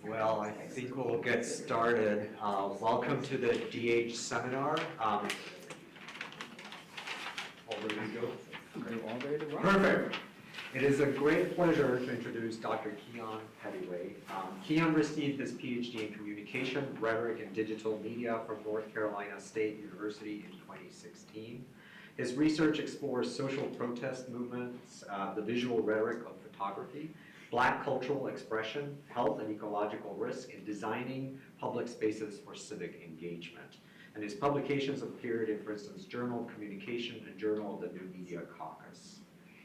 Well, I think we'll get started. Welcome to the DH seminar. Over you go. All ready to rock. Perfect. It is a great pleasure to introduce Dr. Keon Pettiway. Keon received his PhD in Communication, Rhetoric and Digital Media from North Carolina State University in 2016. His research explores social protest movements, the visual rhetoric of photography, Black cultural expression, health and ecological risk, and designing public spaces for civic engagement. And his publications appeared in, for instance, Journal of Communication and Journal of the New Media Caucus.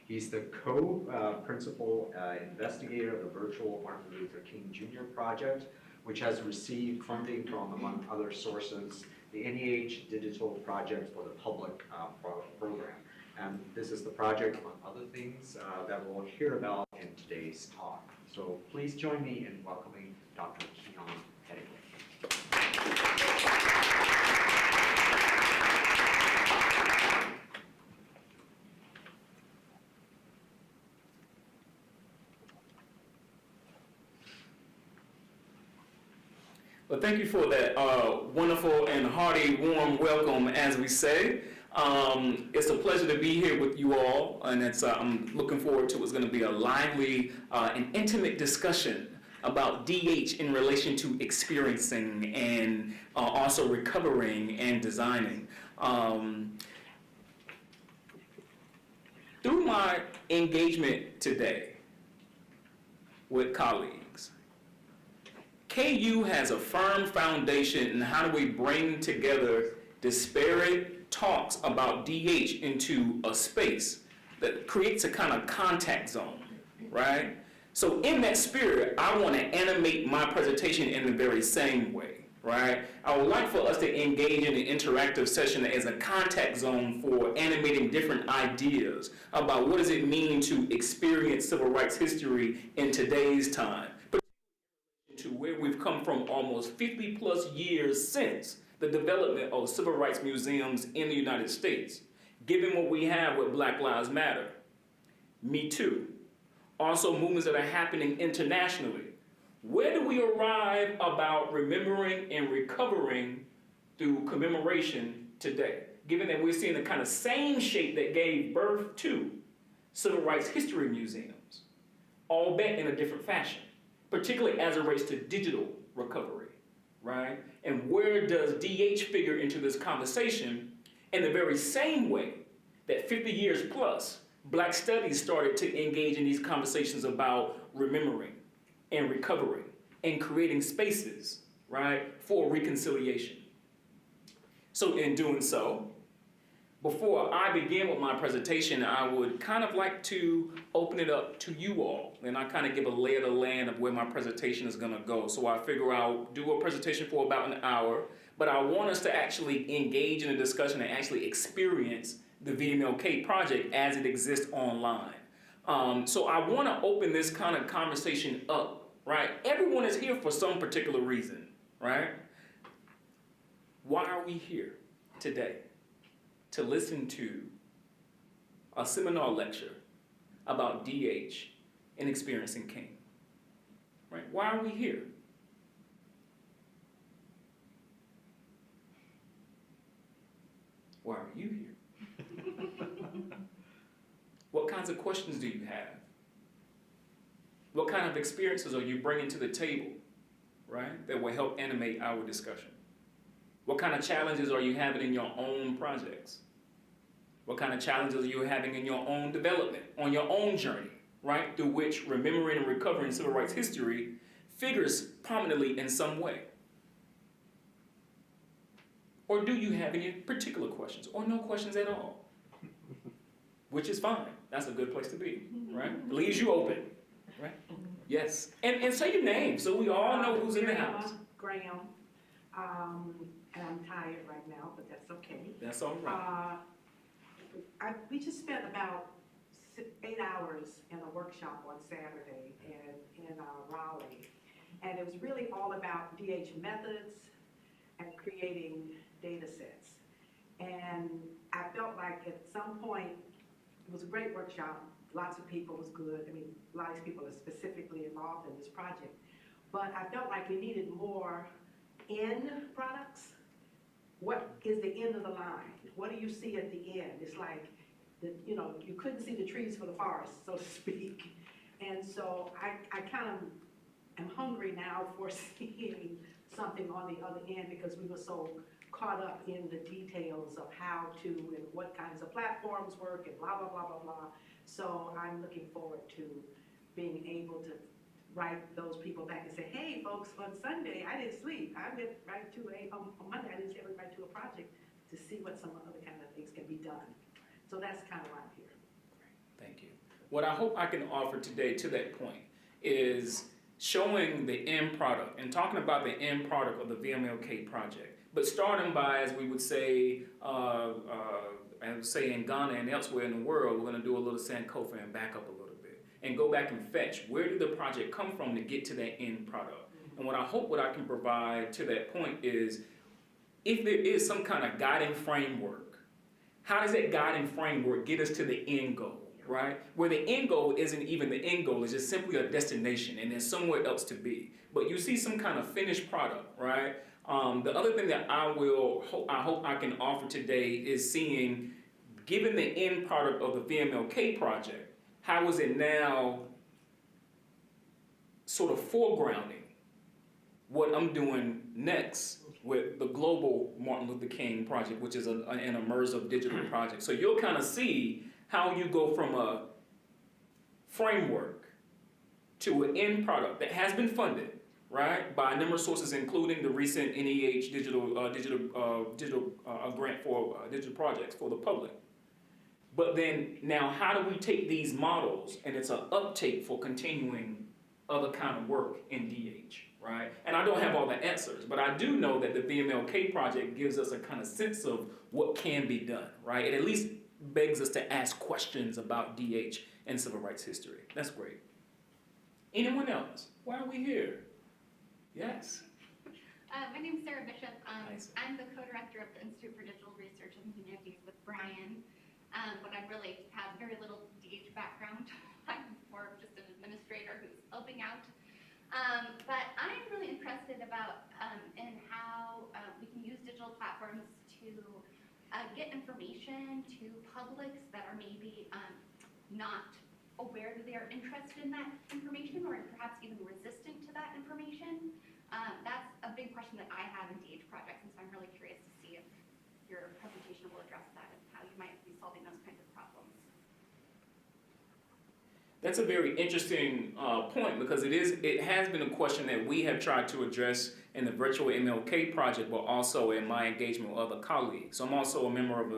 He's the co-principal investigator of the Virtual Martin Luther King Jr. Project, which has received funding from, among other sources, the NEH Digital Project for the Public program. And this is the project, among other things, that we'll hear about in today's talk. So please join me in welcoming Dr. Keon Pettiway. Well, thank you for that wonderful and hearty, warm welcome, as we say. It's a pleasure to be here with you all, and I'm looking forward to what's going to be a lively and intimate discussion about DH in relation to experiencing and also recovering and designing. Through my engagement today with colleagues, KU has a firm foundation in how do we bring together disparate talks about DH into a space that creates a kind of contact zone, right? So in that spirit, I want to animate my presentation in the very same way, right? I would like for us to engage in an interactive session as a contact zone for animating different ideas about what does it mean to experience civil rights history in today's time, to where we've come from almost 50 plus years since the development of civil rights museums in the United States, given what we have with Black Lives Matter, Me Too, also movements that are happening internationally. Where do we arrive about remembering and recovering through commemoration today, given that we're seeing the kind of same shape that gave birth to civil rights history museums, albeit in a different fashion, particularly as it relates to digital recovery, right? And where does DH figure into this conversation in the very same way that 50 years plus, Black studies started to engage in these conversations about remembering and recovering and creating spaces, right, for reconciliation. So in doing so, before I begin with my presentation, I would kind of like to open it up to you all, and I kind of give a lay of the land of where my presentation is going to go. So I figure I'll do a presentation for about an hour, but I want us to actually engage in a discussion and actually experience the vMLK project as it exists online. So I want to open this kind of conversation up, right? Everyone is here for some particular reason, right? Why are we here today? To listen to a seminar lecture about DH and experiencing King, right? Why are we here? Why are you here? What kinds of questions do you have? What kind of experiences are you bringing to the table, right, that will help animate our discussion? What kind of challenges are you having in your own projects? What kind of challenges are you having in your own development, on your own journey, right, through which remembering and recovering civil rights history figures prominently in some way? Or do you have any particular questions, or no questions at all? Which is fine. That's a good place to be, right? It leaves you open, right? Yes. And say your name so we all know who's in the house. Graham. And I'm tired right now, but that's okay. That's all right. We just spent about 8 hours in a workshop on Saturday in Raleigh. And it was really all about DH methods and creating data sets. And I felt like at some point, it was a great workshop. Lots of people, was good. I mean, a lot of these people are specifically involved in this project. but I felt like we needed more end products. What is the end of the line? What do you see at the end? It's like, you couldn't see the trees for the forest, so to speak. And so I kind of am hungry now for seeing something on the other end, because we were so caught up in the details of how to and what kinds of platforms work and blah, blah, blah, blah, blah. So I'm looking forward to being able to write those people back and say, hey, folks, on Sunday, I didn't sleep. I went right to on Monday, I didn't ever write to a project to see what some other kind of things can be done. So that's kind of why I'm here. Thank you. What I hope I can offer today to that point is showing the end product and talking about the end product of the vMLK project, but starting by, as we would say, in Ghana and elsewhere in the world, we're going to do a little Sankofa and back up a little bit and go back and fetch where did the project come from to get to that end product. And what I can provide to that point is, if there is some kind of guiding framework, how does that guiding framework get us to the end goal? Right? Where the end goal isn't even the end goal, it's just simply a destination and there's somewhere else to be. But you see some kind of finished product, right? The other thing that I hope I can offer today is seeing, given the end product of the vMLK project, how is it now sort of foregrounding what I'm doing next with the global Martin Luther King project, which is an immersive digital project. So you'll kind of see how you go from a framework to an end product that has been funded, right, by a number of sources, including the recent NEH grant for digital projects for the public. But then now, how do we take these models, and it's an uptake for continuing other kind of work in DH, right? And I don't have all the answers, but I do know that the vMLK project gives us a kind of sense of what can be done, right? It at least begs us to ask questions about DH and civil rights history. That's great. Anyone else? Why are we here? Yes. My name is Sarah Bishop. Nice. I'm the co-director of the Institute for Digital Research and Humanities with Brian, but I really have very little DH background. I'm more of just an administrator who's helping out. But I'm really interested about in how we can use digital platforms to get information to publics that are maybe not aware that they are interested in that information, or perhaps even resistant to that information. That's a big question that I have in DH projects, and so I'm really curious to see if your presentation will address that and how you might be solving those kinds of problems. That's a very interesting point, because it has been a question that we have tried to address in the Virtual MLK Project, but also in my engagement with other colleagues. So I'm also a member of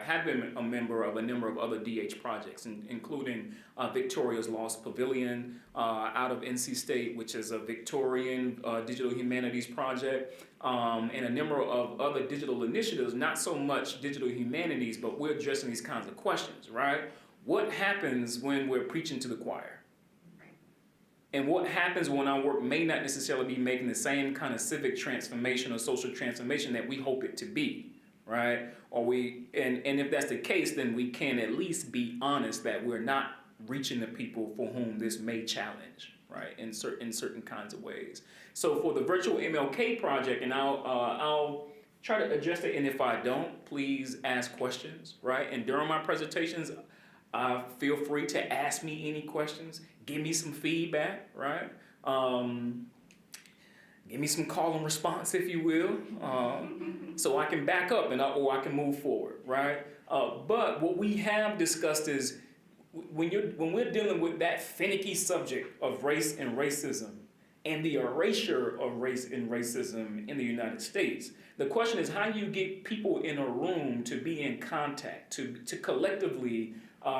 have been a member of a number of other DH projects, including Victoria's Lost Pavilion out of NC State, which is a Victorian digital humanities project, and a number of other digital initiatives, not so much digital humanities, but we're addressing these kinds of questions, right? What happens when we're preaching to the choir? And what happens when our work may not necessarily be making the same kind of civic transformation or social transformation that we hope it to be, right? And if that's the case, then we can at least be honest that we're not reaching the people for whom this may challenge, right? In certain kinds of ways. So for the Virtual MLK Project, and I'll try to address it, and if I don't, please ask questions, right? And during my presentations, feel free to ask me any questions. Give me some feedback, right? Give me some call and response, if you will, so I can back up or I can move forward, right? But what we have discussed is when we're dealing with that finicky subject of race and racism and the erasure of race and racism in the United States, the question is how you get people in a room to be in contact, to collectively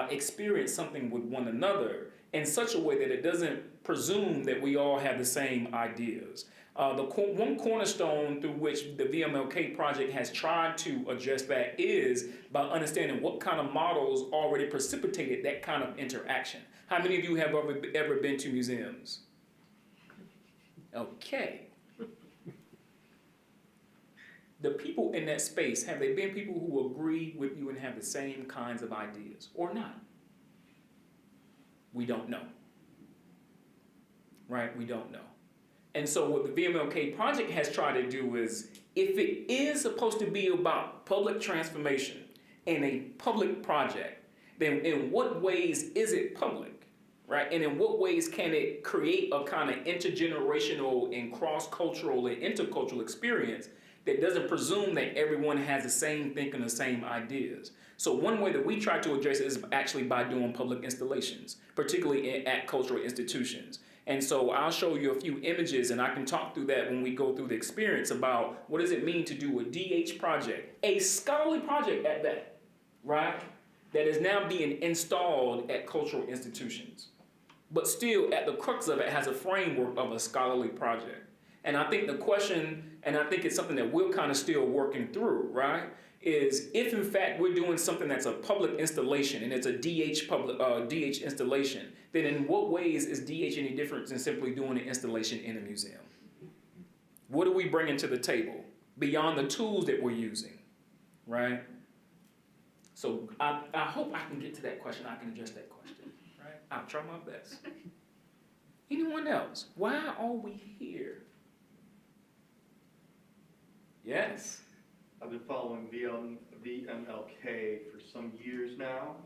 experience something with one another in such a way that it doesn't presume that we all have the same ideas. One cornerstone through which the vMLK project has tried to address that is by understanding what kind of models already precipitated that kind of interaction. How many of you have ever been to museums? Okay. The people in that space, have they been people who agree with you and have the same kinds of ideas or not? We don't know. Right? We don't know. And so what the vMLK project has tried to do is, if it is supposed to be about public transformation and a public project, then in what ways is it public, right? And in what ways can it create a kind of intergenerational and cross-cultural and intercultural experience that doesn't presume that everyone has the same thinking, the same ideas? So one way that we try to address it is actually by doing public installations, particularly at cultural institutions. And so I'll show you a few images, and I can talk through that when we go through the experience about what does it mean to do a DH project, a scholarly project at that, right? That is now being installed at cultural institutions. But still, at the crux of it, has a framework of a scholarly project. And I think the question, and I think it's something that we're kind of still working through, right? Is if in fact we're doing something that's a public installation and it's a DH installation, then in what ways is DH any different than simply doing an installation in a museum? What are we bringing to the table beyond the tools that we're using, right? So I hope I can get to that question. I can address that question, right? I'll try my best. Anyone else? Why are we here? Yes. I've been following vMLK for some years now.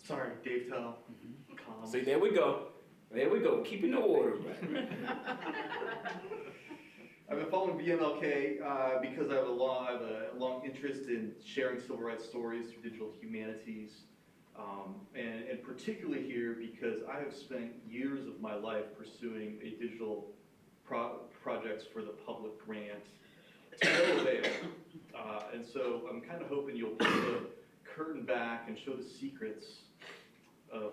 Sorry, Dave Tell. See, there we go. There we go. Keeping the order. I've been following vMLK because I have a long interest in sharing civil rights stories through digital humanities. And particularly here because I have spent years of my life pursuing a digital projects for the public grant to no avail. And so I'm kind of hoping you'll pull the curtain back and show the secrets of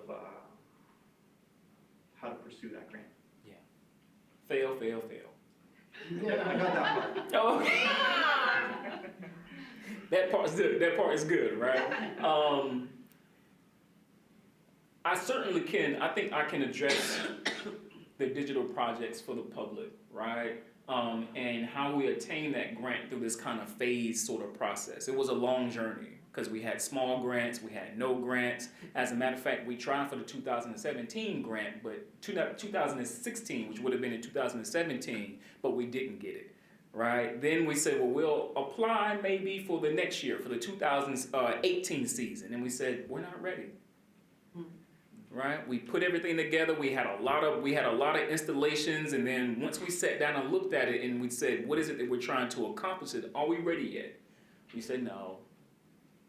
how to pursue that grant. Yeah. Fail. Yeah, I got that part. Oh, okay. That part's good. That part is good, right? I certainly can. I think I can address the digital projects for the public, right? And how we attain that grant through this kind of phased sort of process. It was a long journey because we had small grants, we had no grants. As a matter of fact, we tried for the 2017 grant, but 2016, which would have been in 2017, but we didn't get it, right? Then we said, well, we'll apply maybe for the next year, for the 2018 season. And we said, we're not ready. Right? We put everything together. We had a lot of installations, and then once we sat down and looked at it, and we said, "What is it that we're trying to accomplish? Are we ready yet?" We said no.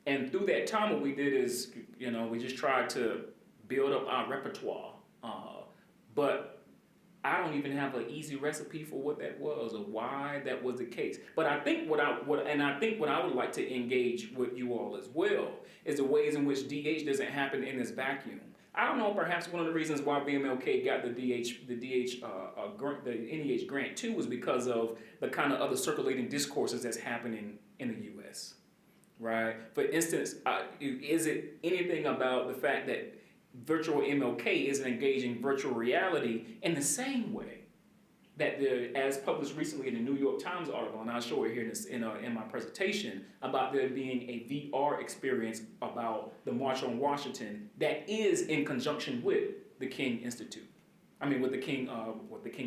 And through that time, what we did is, we just tried to build up our repertoire. But I don't even have an easy recipe for what that was or why that was the case. But I think what I would like to engage with you all as well is the ways in which DH doesn't happen in this vacuum. I don't know, perhaps one of the reasons why vMLK got the NEH grant too was because of the kind of other circulating discourses that's happening in the U.S., right? For instance, is it anything about the fact that virtual MLK isn't engaging virtual reality in the same way that as published recently in the New York Times article, and I'll show it here in my presentation, about there being a VR experience about the March on Washington that is in conjunction with the King Institute. With the King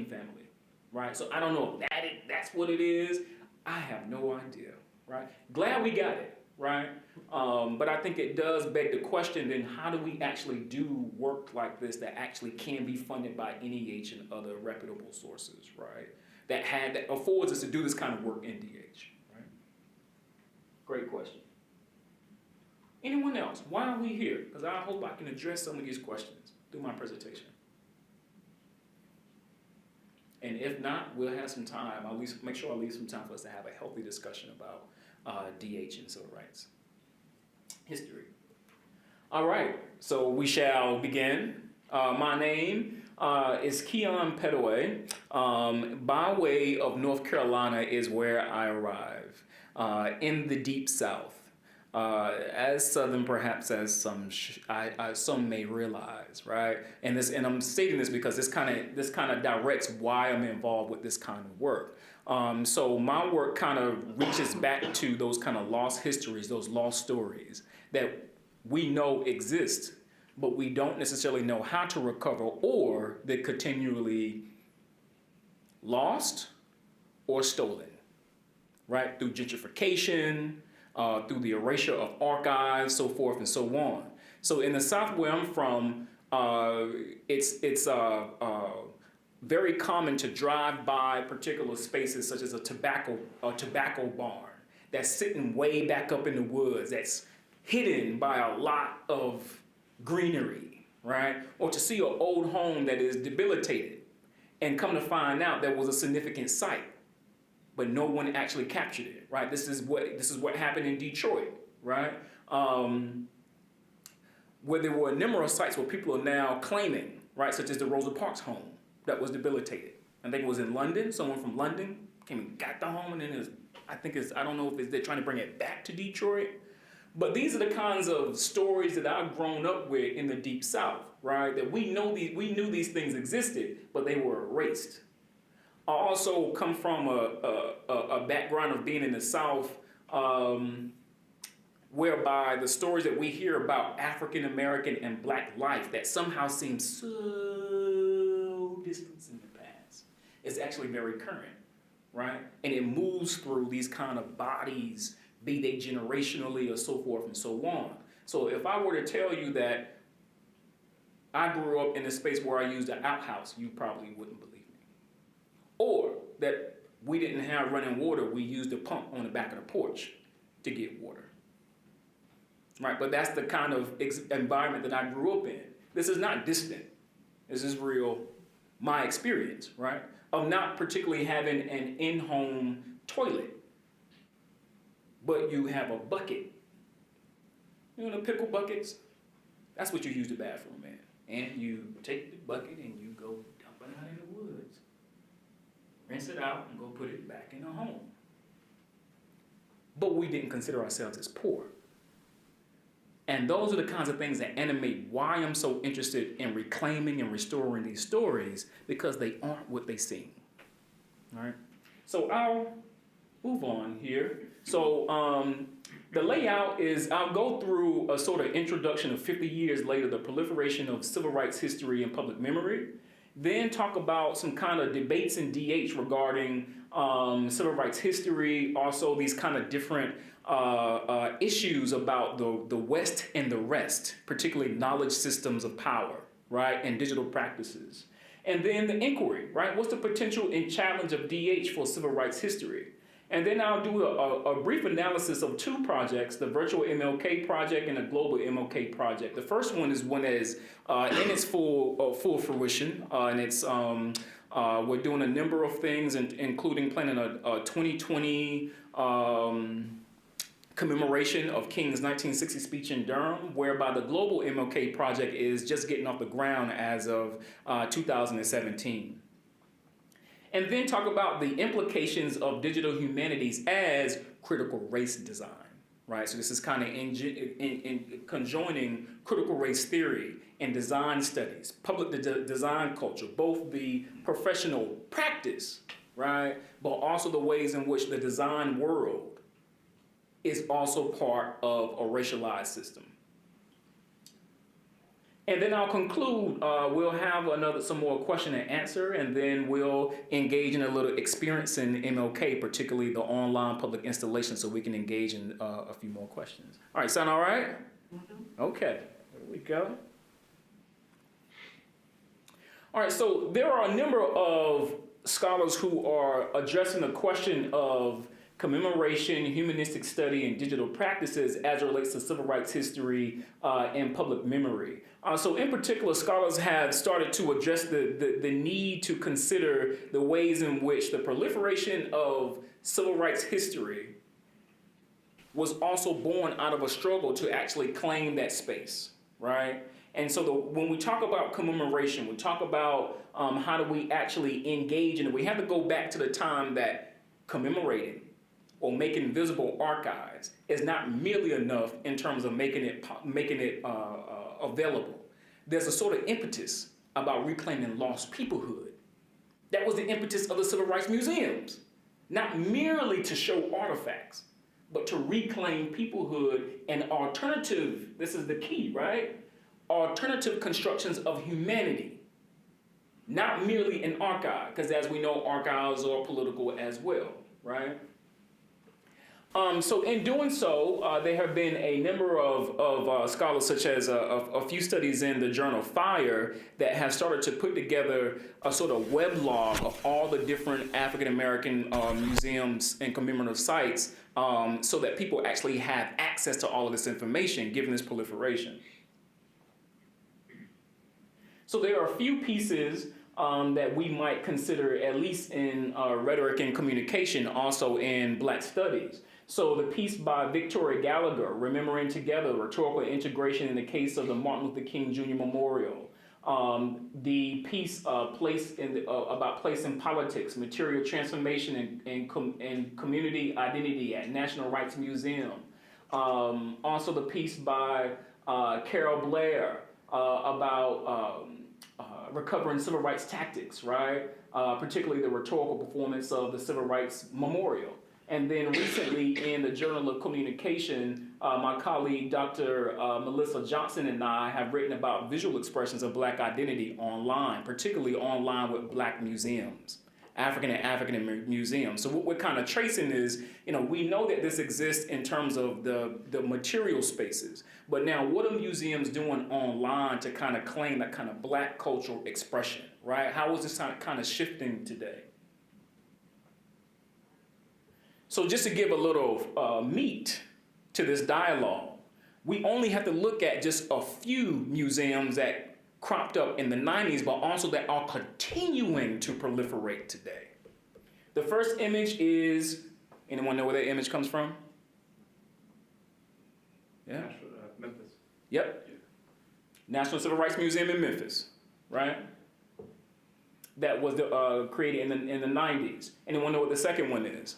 family, right? So I don't know if that's what it is. I have no idea, right? Glad we got it, right? But I think it does beg the question, then how do we actually do work like this that actually can be funded by NEH and other reputable sources, right? That affords us to do this kind of work in DH, right? Great question. Anyone else? Why are we here? Because I hope I can address some of these questions through my presentation. And if not, we'll have some time. I'll make sure I leave some time for us to have a healthy discussion about DH and civil rights history. All right, so we shall begin. My name is Keon Pettiway. By way of North Carolina is where I arrive, in the Deep South. As Southern, perhaps, as some may realize, right? And I'm stating this because this kind of directs why I'm involved with this kind of work. So my work kind of reaches back to those kind of lost histories, those lost stories that we know exist but we don't necessarily know how to recover, or they're continually lost or stolen, right? Through gentrification, through the erasure of archives, so forth and so on. So in the South where I'm from, it's very common to drive by particular spaces such as a tobacco barn that's sitting way back up in the woods, that's hidden by a lot of greenery, right? Or to see an old home that is debilitated and come to find out there was a significant site, but no one actually captured it, right? This is what happened in Detroit, right? Where there were numerous sites where people are now claiming, right, such as the Rosa Parks home that was debilitated. I think it was in London. Someone from London came and got the home, and then I don't know if they're trying to bring it back to Detroit. But these are the kinds of stories that I've grown up with in the Deep South, right? That we knew these things existed, but they were erased. I also come from a background of being in the South, whereby the stories that we hear about African American and Black life that somehow seem so distant in the past is actually very current, right? And it moves through these kind of bodies, be they generationally or so forth and so on. So if I were to tell you that I grew up in a space where I used an outhouse, you probably wouldn't believe me. Or that we didn't have running water, we used a pump on the back of the porch to get water. Right, but that's the kind of environment that I grew up in. This is not distant. This is real, my experience, right? Of not particularly having an in-home toilet, but you have a bucket. You know the pickle buckets? That's what you use the bathroom in. And you take the bucket and you go dump it out in the woods. Rinse it out and go put it back in the home. But we didn't consider ourselves as poor. And those are the kinds of things that animate why I'm so interested in reclaiming and restoring these stories, because they aren't what they seem. All right? So I'll move on here. So the layout is I'll go through a sort of introduction of 50 years later, the proliferation of civil rights history and public memory. Then talk about some kind of debates in DH regarding civil rights history, also these kind of different issues about the West and the rest, particularly knowledge systems of power, right, and digital practices. And then the inquiry, right? What's the potential and challenge of DH for civil rights history? And then I'll do a brief analysis of two projects, the Virtual MLK Project and the Global MLK Project. The first one is one that is in its full fruition, and it's we're doing a number of things, including planning a 2020 commemoration of King's 1960 speech in Durham, whereby the Global MLK Project is just getting off the ground as of 2017. And then talk about the implications of digital humanities as critical race design, right? So this is kind of in conjoining critical race theory and design studies, public design culture, both the professional practice, right? But also the ways in which the design world is also part of a racialized system. And then I'll conclude, we'll have some more question and answer, and then we'll engage in a little experience in MLK, particularly the online public installation, so we can engage in a few more questions. All right, sound all right? Mm-hmm. Okay, there we go. All right, so there are a number of scholars who are addressing the question of commemoration, humanistic study, and digital practices as it relates to civil rights history and public memory. So in particular, scholars have started to address the need to consider the ways in which the proliferation of civil rights history was also born out of a struggle to actually claim that space, right? And so when we talk about commemoration, we talk about how do we actually engage in it. We have to go back to the time that commemorating or making visible archives is not merely enough in terms of making it available. There's a sort of impetus about reclaiming lost peoplehood. That was the impetus of the civil rights museums, not merely to show artifacts, but to reclaim peoplehood and alternative, this is the key, right? alternative constructions of humanity, not merely an archive, because as we know, archives are political as well, right? So in doing so, there have been a number of scholars, such as a few studies in the journal Fire, that have started to put together a sort of weblog of all the different African American museums and commemorative sites, so that people actually have access to all of this information, given this proliferation. So there are a few pieces that we might consider, at least in rhetoric and communication, also in Black studies. So the piece by Victoria Gallagher, Remembering Together, Rhetorical Integration in the Case of the Martin Luther King Jr. Memorial. The piece about place in politics, material transformation and community identity at National Rights Museum. Also the piece by Carol Blair about recovering civil rights tactics, right? Particularly the rhetorical performance of the Civil Rights Memorial. And then recently in the Journal of Communication, my colleague, Dr. Melissa Johnson, and I have written about visual expressions of Black identity online, particularly online with Black museums, African museums. So what we're kind of tracing is, we know that this exists in terms of the material spaces, but now what are museums doing online to kind of claim that kind of Black cultural expression, right? How is this kind of shifting today? So just to give a little meat to this dialogue, we only have to look at just a few museums that cropped up in the 90s, but also that are continuing to proliferate today. The first image is, anyone know where that image comes from? Yeah? Memphis. Yep. National Civil Rights Museum in Memphis, right? That was created in the 90s. Anyone know what the second one is?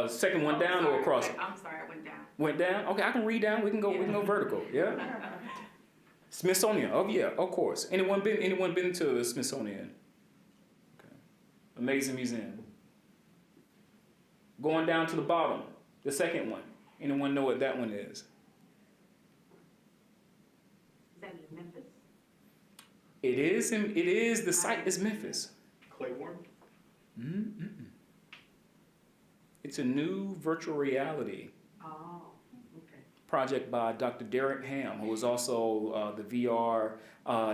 Second one down or across? I'm sorry, I went down. Went down? Okay, I can read down. We can go vertical. Yeah. Smithsonian. Oh yeah, of course. Anyone been to the Smithsonian? Okay. Amazing museum. Going down to the bottom, the second one. Anyone know what that one is? Is that in Memphis? It is. The site is Memphis. Claiborne? Mm-mm. It's a new virtual reality Oh, okay. project by Dr. Derek Ham, who is also the VR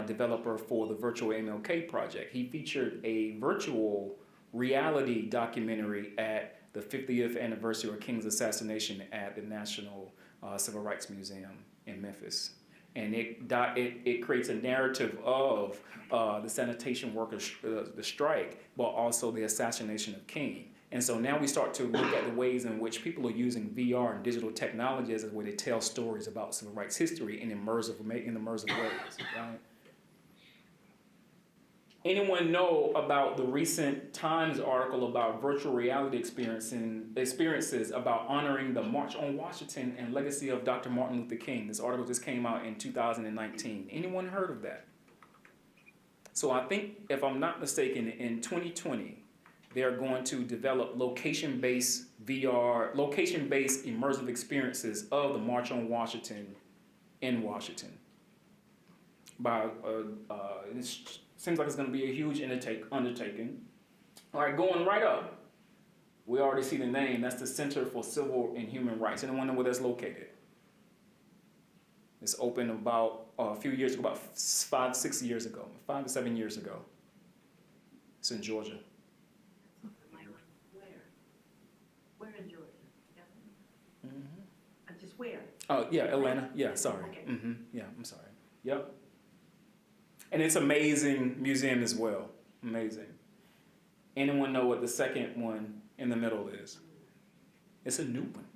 developer for the Virtual MLK Project. He featured a virtual reality documentary at the 50th anniversary of King's assassination at the National Civil Rights Museum in Memphis. And it creates a narrative of the sanitation workers, the strike, but also the assassination of King. And so now we start to look at the ways in which people are using VR and digital technology as a way to tell stories about civil rights history in immersive ways, right? Anyone know about the recent Times article about virtual reality experiences about honoring the March on Washington and legacy of Dr. Martin Luther King? This article just came out in 2019. Anyone heard of that? So I think, if I'm not mistaken, in 2020, they're going to develop location-based immersive experiences of the March on Washington in Washington. It seems like it's going to be a huge undertaking. All right, going right up. We already see the name. That's the Center for Civil and Human Rights. Anyone know where that's located? It's opened about a few years ago, about 5 to 7 years ago. It's in Georgia. Where in Georgia? Mm-hmm. Just where? Oh, yeah, Atlanta. Yeah, sorry. Okay. Mm-hmm. Yeah, I'm sorry. Yep. And it's an amazing museum as well. Amazing. Anyone know what the second one in the middle is? It's a new one.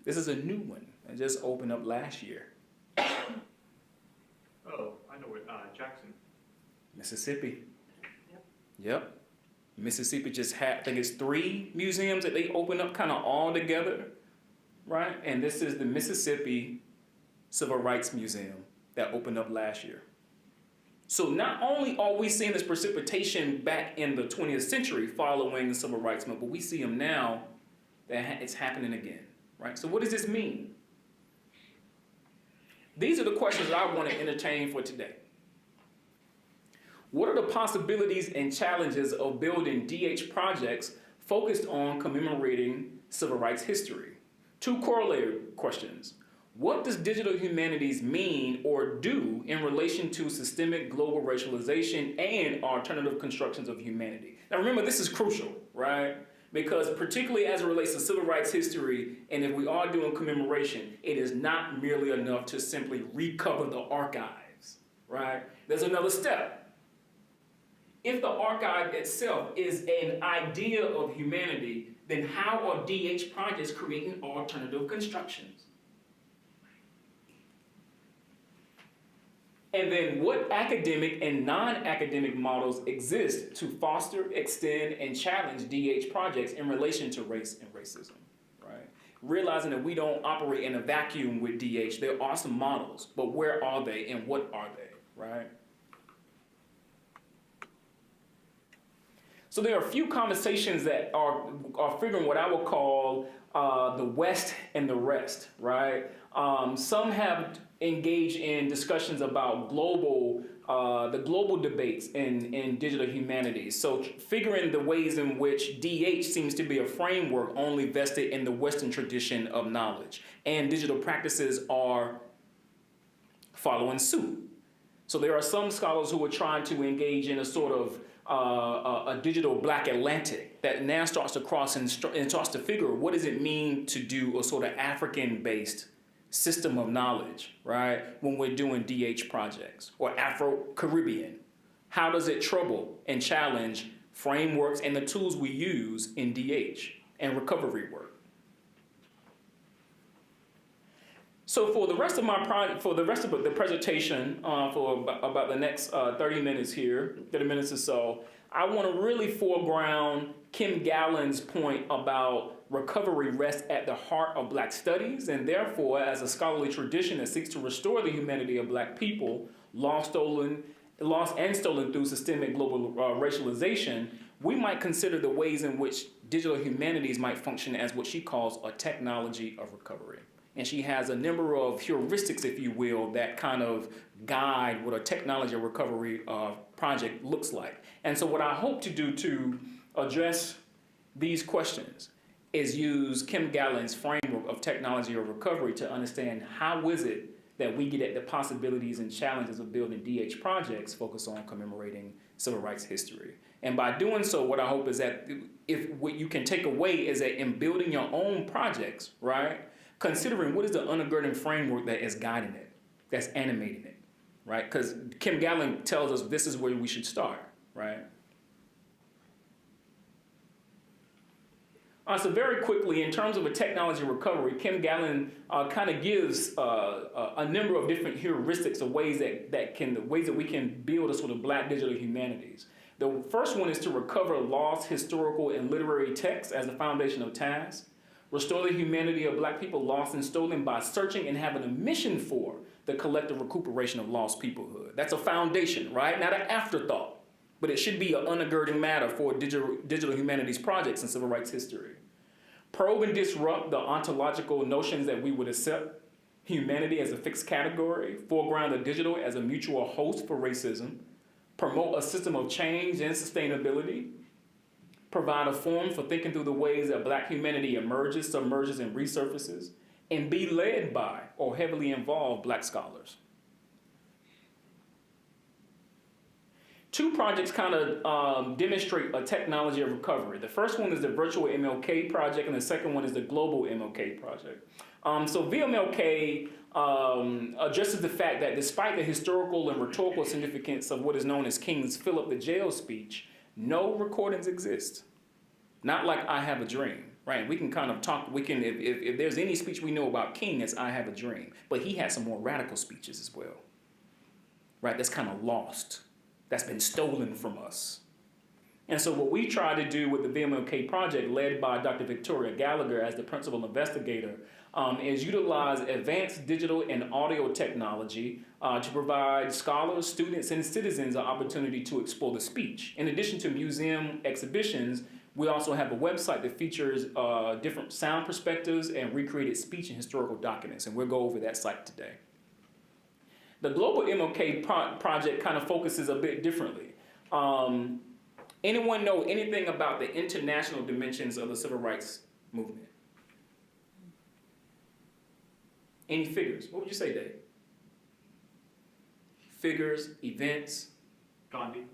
This is a new one. It just opened up last year. Oh, I know where, Jackson. Mississippi. Yep. Mississippi just had, I think it's 3 museums that they open up kind of all together, right? And this is the Mississippi Civil Rights Museum that opened up last year. So not only are we seeing this precipitation back in the 20th century following the Civil Rights Movement, but we see them now that it's happening again, right? So what does this mean? These are the questions that I want to entertain for today. What are the possibilities and challenges of building DH projects focused on commemorating civil rights history? Two correlated questions. What does digital humanities mean or do in relation to systemic global racialization and alternative constructions of humanity? Now remember, this is crucial, right? Because particularly as it relates to civil rights history, and if we are doing commemoration, it is not merely enough to simply recover the archives, right? There's another step. If the archive itself is an idea of humanity, then how are DH projects creating alternative constructions? And then what academic and non-academic models exist to foster, extend, and challenge DH projects in relation to race and racism, right? Realizing that we don't operate in a vacuum with DH, there are some models, but where are they and what are they, right? So there are a few conversations that are figuring what I would call the West and the rest, right? Some have engaged in discussions about the global debates in digital humanities. So figuring the ways in which DH seems to be a framework only vested in the Western tradition of knowledge, and digital practices are following suit. So there are some scholars who are trying to engage in a sort of a digital Black Atlantic that now starts to cross and starts to figure what does it mean to do a sort of African-based system of knowledge, right, when we're doing DH projects, or Afro-Caribbean. How does it trouble and challenge frameworks and the tools we use in DH and recovery work? So for the rest of the presentation, for about the next 30 minutes or so, I want to really foreground Kim Gallen's point about recovery rests at the heart of Black studies, and therefore, as a scholarly tradition that seeks to restore the humanity of Black people, lost and stolen through systemic global racialization, we might consider the ways in which digital humanities might function as what she calls a technology of recovery. And she has a number of heuristics, if you will, that kind of guide what a technology of recovery project looks like. And so what I hope to do to address these questions is use Kim Gallen's framework of technology of recovery to understand how is it that we get at the possibilities and challenges of building DH projects focused on commemorating civil rights history. And by doing so, what I hope is that if what you can take away is that in building your own projects, right, considering what is the undergirding framework that is guiding it, that's animating it, right? Because Kim Gallen tells us this is where we should start, right? So very quickly, in terms of a technology recovery, Kim Gallen kind of gives a number of different heuristics of ways that we can build a sort of Black digital humanities. The first one is to recover lost historical and literary texts as the foundation of tasks. Restore the humanity of Black people lost and stolen by searching and having a mission for the collective recuperation of lost peoplehood. That's a foundation, right? Not an afterthought, but it should be an undergirding matter for digital humanities projects in civil rights history. Probe and disrupt the ontological notions that we would accept humanity as a fixed category, foreground the digital as a mutual host for racism, promote a system of change and sustainability, provide a forum for thinking through the ways that Black humanity emerges, submerges, and resurfaces, and be led by or heavily involve Black scholars. Two projects kind of demonstrate a technology of recovery. The first one is the Virtual MLK Project, and the second one is the Global MLK Project. So vMLK addresses the fact that despite the historical and rhetorical significance of what is known as King's Philip the Jail speech, no recordings exist. Not like I Have a Dream, right? We can kind of talk, if there's any speech we know about King, it's I Have a Dream. But he had some more radical speeches as well, right? That's kind of lost. That's been stolen from us. And so what we try to do with the vMLK project, led by Dr. Victoria Gallagher as the principal investigator, is utilize advanced digital and audio technology to provide scholars, students, and citizens an opportunity to explore the speech. In addition to museum exhibitions, We also have a website that features different sound perspectives and recreated speech and historical documents, and we'll go over that site today. The Global MLK project kind of focuses a bit differently. Anyone know anything about the international dimensions of the civil rights movement? Any figures? What would you say, Dave? Figures, events. Gandhi.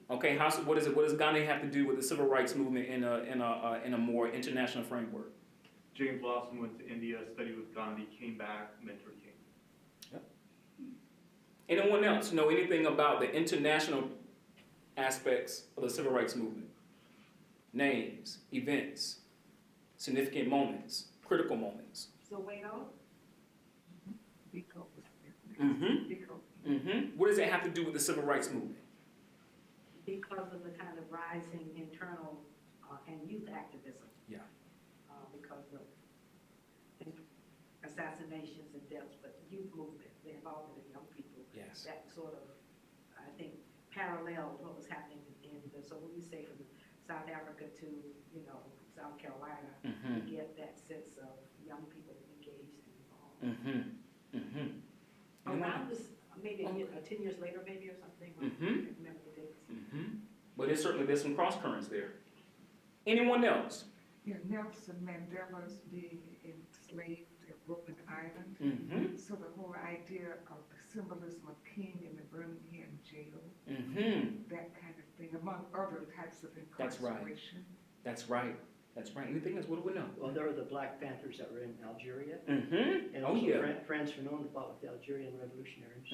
Okay. What does Gandhi have to do with the civil rights movement in a more international framework? James Lawson went to India, studied with Gandhi, came back, mentored King. Yep. Anyone else know anything about the international aspects of the civil rights movement? Names, events, significant moments, critical moments. Soweto? What does it have to do with the civil rights movement? Because of the kind of rising internal and youth activism. Yeah. Because of assassinations and deaths, but the youth movement, the involvement of young people. Yes. That sort of, I think, paralleled what was happening so when we say from South Africa to, South Carolina, you get that sense of young people engaged and involved. Around this, maybe 10 years later, maybe, or something. I can't remember the dates. But there's some cross currents there. Anyone else? Yeah, Nelson Mandela's being enslaved at Robben Island. So the whole idea of the symbolism of King and the Birmingham jail, that kind of thing, among other types of incarceration. That's right. Anything else? What do we know? Well, there were the Black Panthers that were in Algeria. And Oh, also yeah. France Fanon fought with the Algerian revolutionaries.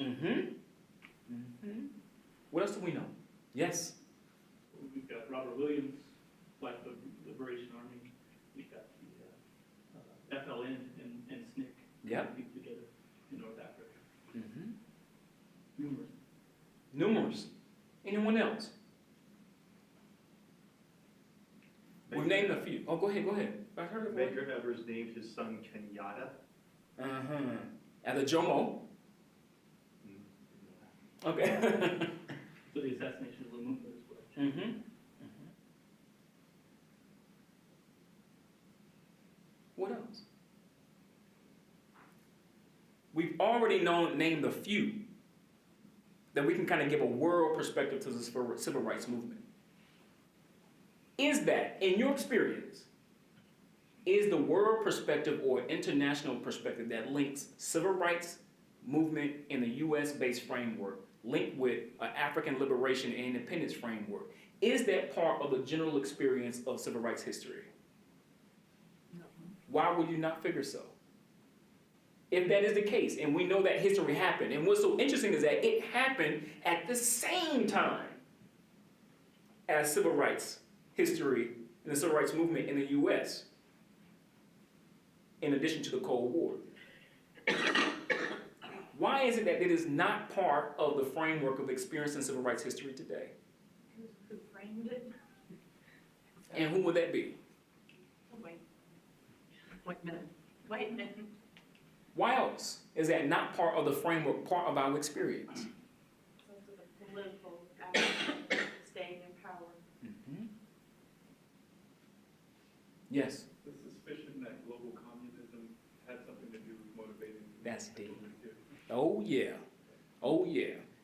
What else do we know? Yes. We've got Robert Williams, Black Liberation Army. We've got the FLN and SNCC. Yep. People together in North Africa. Numerous. Anyone else? We've named a few. Oh, go ahead. I heard it. Medgar Evers named his son Kenyatta. At the Jomo. Okay. So the assassination of Lumumba as well. What else? We've already named a few that we can kind of give a world perspective to the civil rights movement. Is that, in your experience, is the world perspective or international perspective that links civil rights movement in the U.S.-based framework linked with an African liberation and independence framework, is that part of the general experience of civil rights history? No. Why would you not figure so? If that is the case, and we know that history happened, and what's so interesting is that it happened at the same time as civil rights history and the civil rights movement in the U.S., in addition to the Cold War. Why is it that it is not part of the framework of experiencing civil rights history today? Who framed it? And who would that be? Wait a minute. Why else is that not part of the framework, part of our experience? The political staying in power. Yes. The suspicion that global communism had something to do with motivating. That's deep. Oh yeah.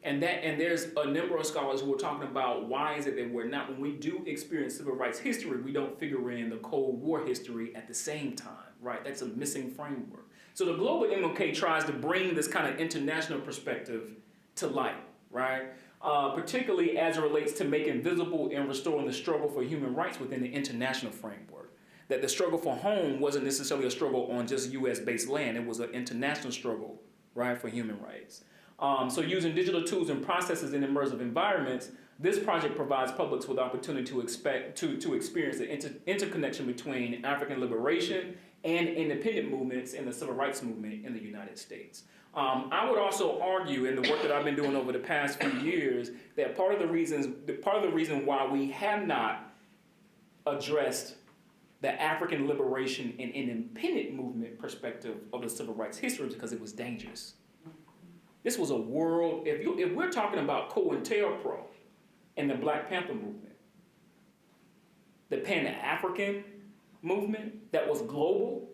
And there's a number of scholars who are talking about why is it that we're not, when we do experience civil rights history, we don't figure in the Cold War history at the same time, right? That's a missing framework. So the Global MLK tries to bring this kind of international perspective to light, right? Particularly as it relates to making visible and restoring the struggle for human rights within the international framework. That the struggle for home wasn't necessarily a struggle on just U.S.-based land. It was an international struggle, right, for human rights. So using digital tools and processes in immersive environments, this project provides publics with opportunity to experience the interconnection between African liberation and independent movements in the civil rights movement in the United States. I would also argue, in the work that I've been doing over the past few years, that part of the reason why we have not addressed the African liberation and independent movement perspective of the civil rights history is because it was dangerous. This was a world, if we're talking about COINTELPRO and the Black Panther movement, the Pan-African movement that was global,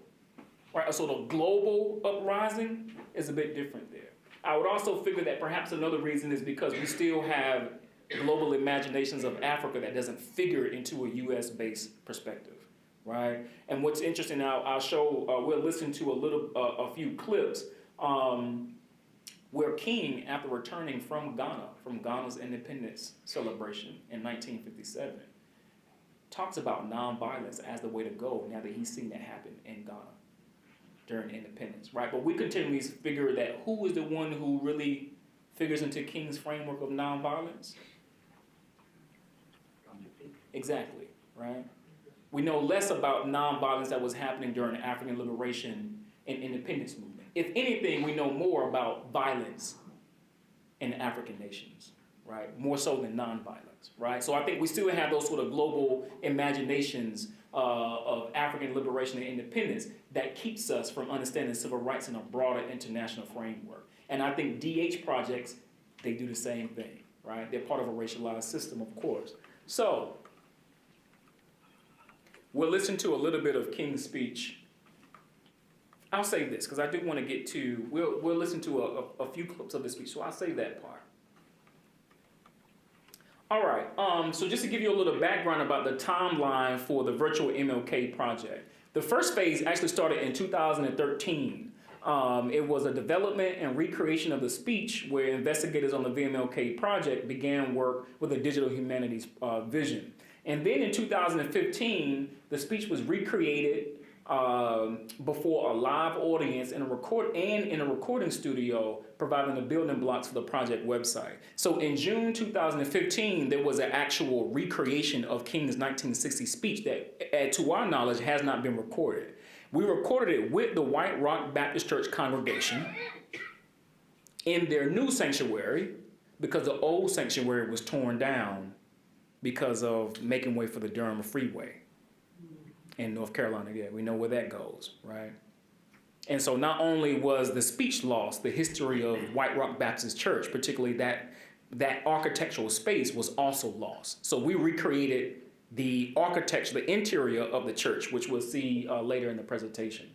right? A sort of global uprising is a bit different there. I would also figure that perhaps another reason is because we still have global imaginations of Africa that doesn't figure into a US-based perspective, right? And what's interesting, I'll show, we'll listen to a few clips where King, after returning from Ghana's independence celebration in 1957, talks about nonviolence as the way to go now that he's seen it happen in Ghana during independence, right? But we continually figure that who is the one who really figures into King's framework of nonviolence? Exactly, right? We know less about nonviolence that was happening during the African liberation and independence movement. If anything, we know more about violence in the African nations, right? More so than nonviolence, right? So I think we still have those sort of global imaginations of African liberation and independence that keeps us from understanding civil rights in a broader international framework. And I think DH projects, they do the same thing, right? They're part of a racialized system, of course. So we'll listen to a little bit of King's speech. I'll save this because I do want to get to, we'll listen to a few clips of the speech, so I'll save that part. All right, so just to give you a little background about the timeline for the Virtual MLK Project. The first phase actually started in 2013. It was a development and recreation of the speech where investigators on the vMLK project began work with a digital humanities vision. And then in 2015, the speech was recreated before a live audience in a recording studio, providing the building blocks for the project website. So in June 2015, there was an actual recreation of King's 1960 speech that, to our knowledge, has not been recorded. We recorded it with the White Rock Baptist Church congregation in their new sanctuary because the old sanctuary was torn down because of making way for the Durham freeway in North Carolina. Yeah, we know where that goes, right? And so not only was the speech lost, the history of White Rock Baptist Church, particularly that architectural space, was also lost. So we recreated the architecture, the interior of the church, which we'll see later in the presentation.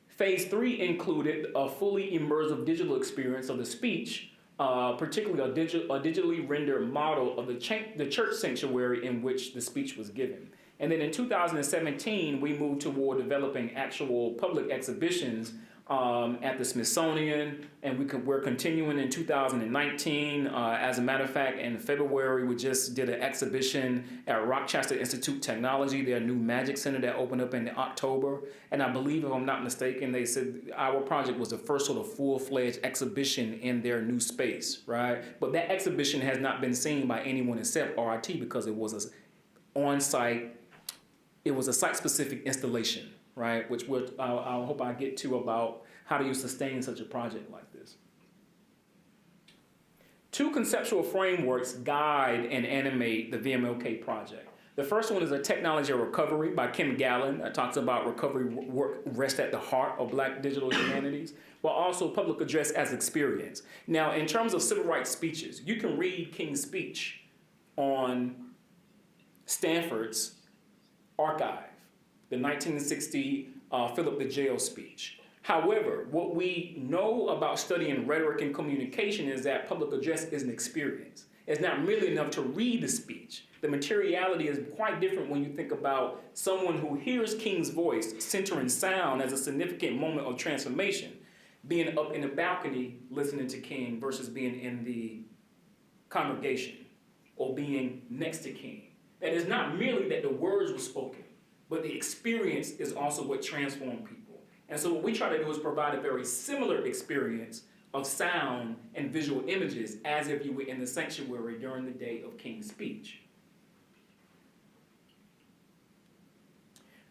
Phase 3 included a fully immersive digital experience of the speech, particularly a digitally rendered model of the church sanctuary in which the speech was given. And then in 2017, we moved toward developing actual public exhibitions at the Smithsonian, and we're continuing in 2019. As a matter of fact, in February, we just did an exhibition at Rochester Institute Technology, their new Magic Center that opened up in October. And I believe, if I'm not mistaken, they said our project was the first sort of full-fledged exhibition in their new space, right? But that exhibition has not been seen by anyone except RIT because it was a site-specific installation, right? Which I hope I get to about how do you sustain such a project like this. 2 conceptual frameworks guide and animate the vMLK project. The first one is a technology of recovery by Kim Gallen that talks about recovery work rests at the heart of Black Digital Humanities, but also public address as experience. Now, in terms of civil rights speeches, you can read King's speech on Stanford's archive, the 1960 Philip the Jail speech. However, what we know about studying rhetoric and communication is that public address is an experience. It's not merely enough to read the speech. The materiality is quite different when you think about someone who hears King's voice, centering sound as a significant moment of transformation, being up in the balcony listening to King versus being in the congregation or being next to King. That is not merely that the words were spoken, but the experience is also what transformed people. And so what we try to do is provide a very similar experience of sound and visual images as if you were in the sanctuary during the day of King's speech.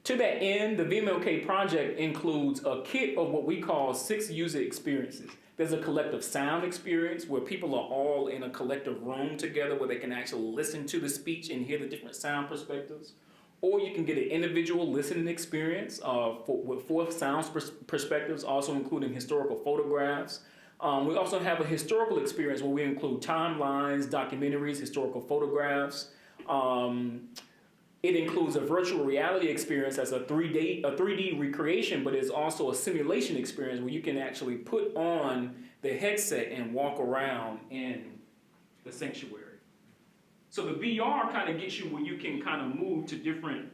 To that end, the vMLK project includes a kit of what we call 6 user experiences. There's a collective sound experience where people are all in a collective room together where they can actually listen to the speech and hear the different sound perspectives. Or you can get an individual listening experience with 4 sound perspectives, also including historical photographs. We also have a historical experience where we include timelines, documentaries, historical photographs. It includes a virtual reality experience as a 3D recreation, but it's also a simulation experience where you can actually put on the headset and walk around in the sanctuary. So the VR kind of gets you where you can kind of move to different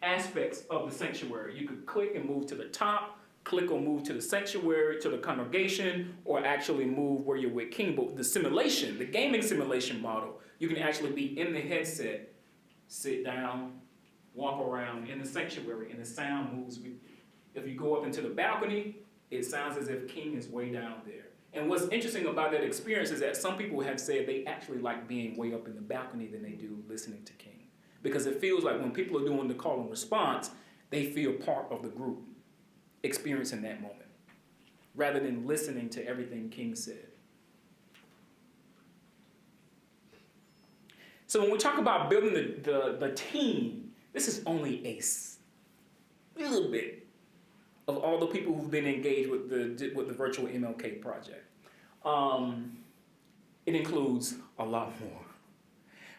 aspects of the sanctuary. You could click and move to the top, click or move to the sanctuary, to the congregation, or actually move where you're with King. But the simulation, the gaming simulation model, you can actually be in the headset, sit down, walk around in the sanctuary, and the sound moves with you. If you go up into the balcony, it sounds as if King is way down there. And what's interesting about that experience is that some people have said they actually like being way up in the balcony than they do listening to King. Because it feels like when people are doing the call and response, they feel part of the group, experiencing that moment, rather than listening to everything King said. So when we talk about building the team, this is only a little bit of all the people who've been engaged with the Virtual MLK project. It includes a lot more.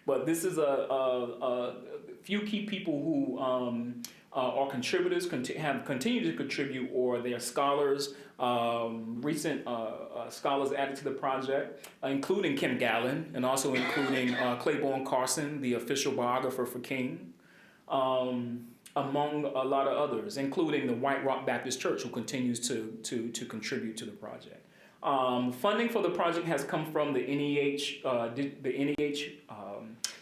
But this is a few key people who are contributors, have continued to contribute, or they are scholars, recent scholars added to the project, including Kim Gallen, and also including Claiborne Carson, the official biographer for King, among a lot of others, including the White Rock Baptist Church, who continues to contribute to the project. Funding for the project has come from the NEH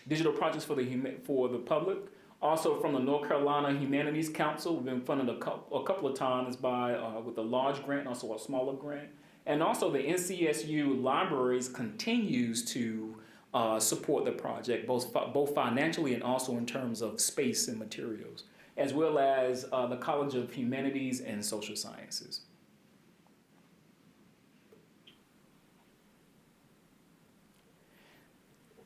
Digital Projects for the Public, also from the North Carolina Humanities Council. We've been funded a couple of times with a large grant, also a smaller grant, and also the NCSU Libraries continues to support the project, both financially and also in terms of space and materials, as well as the College of Humanities and Social Sciences.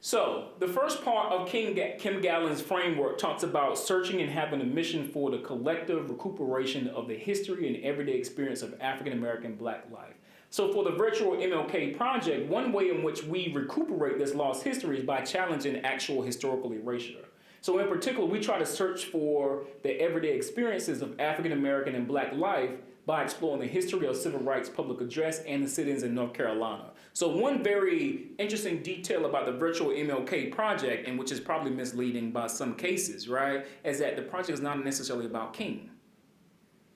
So, the first part of Kim Gallen's framework talks about searching and having a mission for the collective recuperation of the history and everyday experience of African American Black life. So for the Virtual MLK Project, one way in which we recuperate this lost history is by challenging actual historical erasure. So in particular, we try to search for the everyday experiences of African American and Black life by exploring the history of civil rights public address and the sit-ins in North Carolina. So one very interesting detail about the Virtual MLK Project, and which is probably misleading by some cases, right, is that the project is not necessarily about King.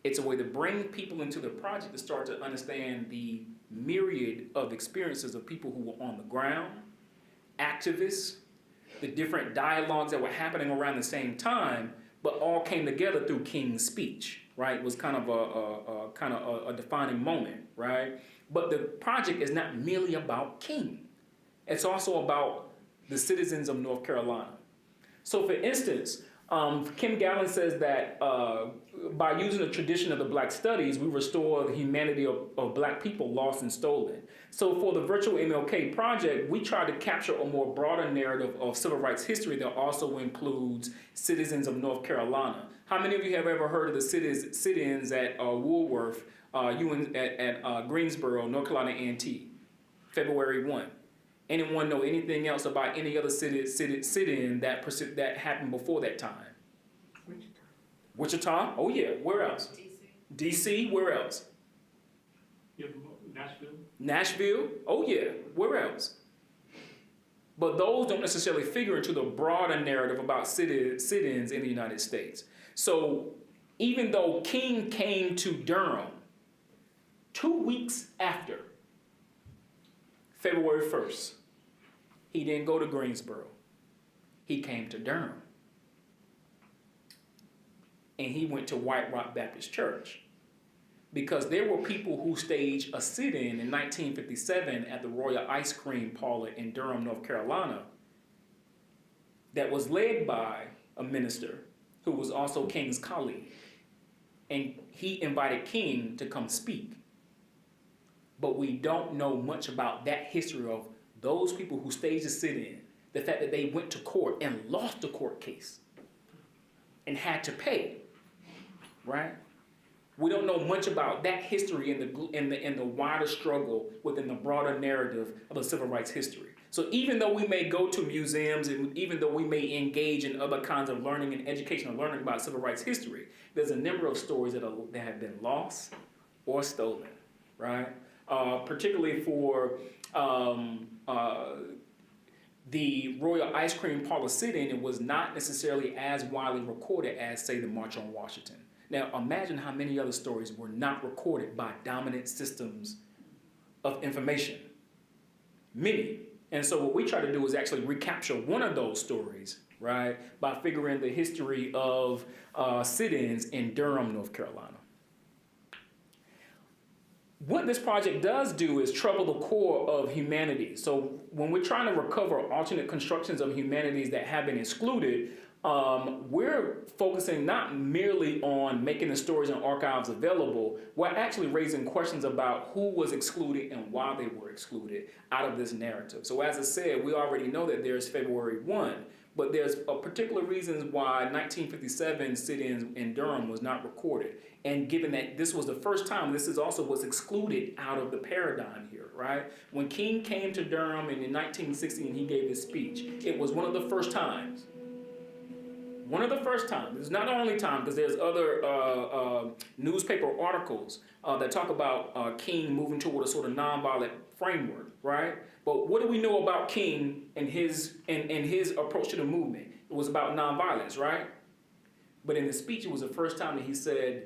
It's a way to bring people into the project to start to understand the myriad of experiences of people who were on the ground, activists, the different dialogues that were happening around the same time, but all came together through King's speech, right? It was kind of a defining moment, right? But the project is not merely about King. It's also about the citizens of North Carolina. So for instance, Kim Gallen says that by using the tradition of the Black studies, we restore the humanity of Black people lost and stolen. So for the Virtual MLK Project, we try to capture a more broader narrative of civil rights history that also includes citizens of North Carolina. How many of you have ever heard of the sit-ins at Woolworth, at Greensboro, North Carolina A&T, February 1? Anyone know anything else about any other sit-in that happened before that time? Wichita? Oh yeah, where else? DC, where else? You have Nashville. Nashville? Oh yeah, where else? But those don't necessarily figure into the broader narrative about sit-ins in the United States. So even though King came to Durham 2 weeks after February 1st, he didn't go to Greensboro. He came to Durham. And he went to White Rock Baptist Church. Because there were people who staged a sit-in 1957 at the Royal Ice Cream Parlor in Durham, North Carolina, that was led by a minister who was also King's colleague. And he invited King to come speak. But we don't know much about that history of those people who staged a sit-in, the fact that they went to court and lost the court case and had to pay, right? We don't know much about that history in the wider struggle within the broader narrative of the civil rights history. So even though we may go to museums and even though we may engage in other kinds of learning and educational learning about civil rights history, there's a number of stories that have been lost or stolen, right? Particularly for the Royal Ice Cream Parlor sit-in, it was not necessarily as widely recorded as, say, the March on Washington. Now, imagine how many other stories were not recorded by dominant systems of information. Many. And so what we try to do is actually recapture one of those stories, right, by figuring the history of sit-ins in Durham, North Carolina. What this project does do is trouble the core of humanities. So when we're trying to recover alternate constructions of humanities that have been excluded, we're focusing not merely on making the stories and archives available, we're actually raising questions about who was excluded and why they were excluded out of this narrative. So as I said, we already know that there's February 1, but there's particular reasons why 1957 sit-ins in Durham was not recorded. And given that this was the first time, this is also what's excluded out of the paradigm here, right? When King came to Durham in 1960 and he gave his speech, it was one of the first times. One of the first times. It's not the only time, because there's other newspaper articles that talk about King moving toward a sort of nonviolent framework, right? But what do we know about King and his approach to the movement? It was about nonviolence, right? But in the speech, it was the first time that he said,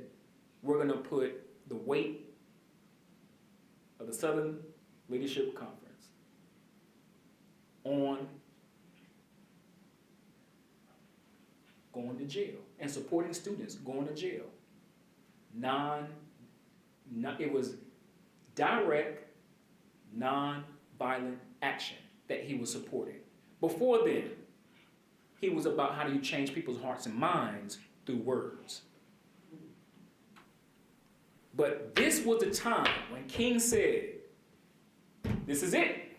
we're going to put the weight of the Southern Leadership Conference on going to jail and supporting students going to jail. It was direct, non-violent action that he was supporting. Before then, he was about how do you change people's hearts and minds through words. But this was the time when King said, this is it.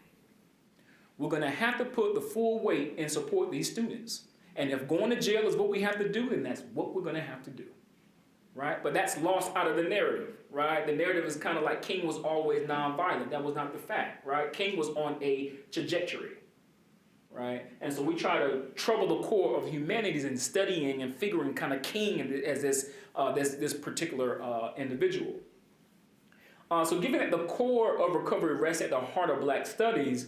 We're going to have to put the full weight and support these students. And if going to jail is what we have to do, then that's what we're going to have to do, right? But that's lost out of the narrative, right? The narrative is kind of like King was always nonviolent. That was not the fact, right? King was on a trajectory, right? And so we try to trouble the core of humanities in studying and figuring kind of King as this particular individual. So given that the core of recovery rests at the heart of Black studies,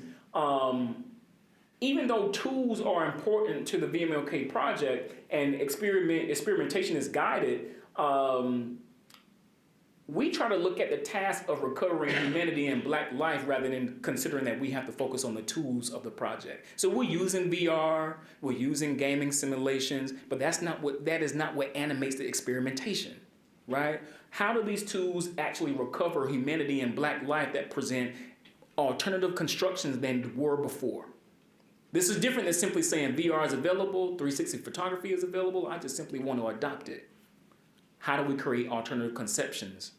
even though tools are important to the vMLK project and experimentation is guided, we try to look at the task of recovering humanity and Black life rather than considering that we have to focus on the tools of the project. So we're using VR, we're using gaming simulations, but that is not what animates the experimentation, right? How do these tools actually recover humanity and Black life that present alternative constructions than were before? This is different than simply saying VR is available, 360 photography is available. I just simply want to adopt it. How do we create alternative conceptions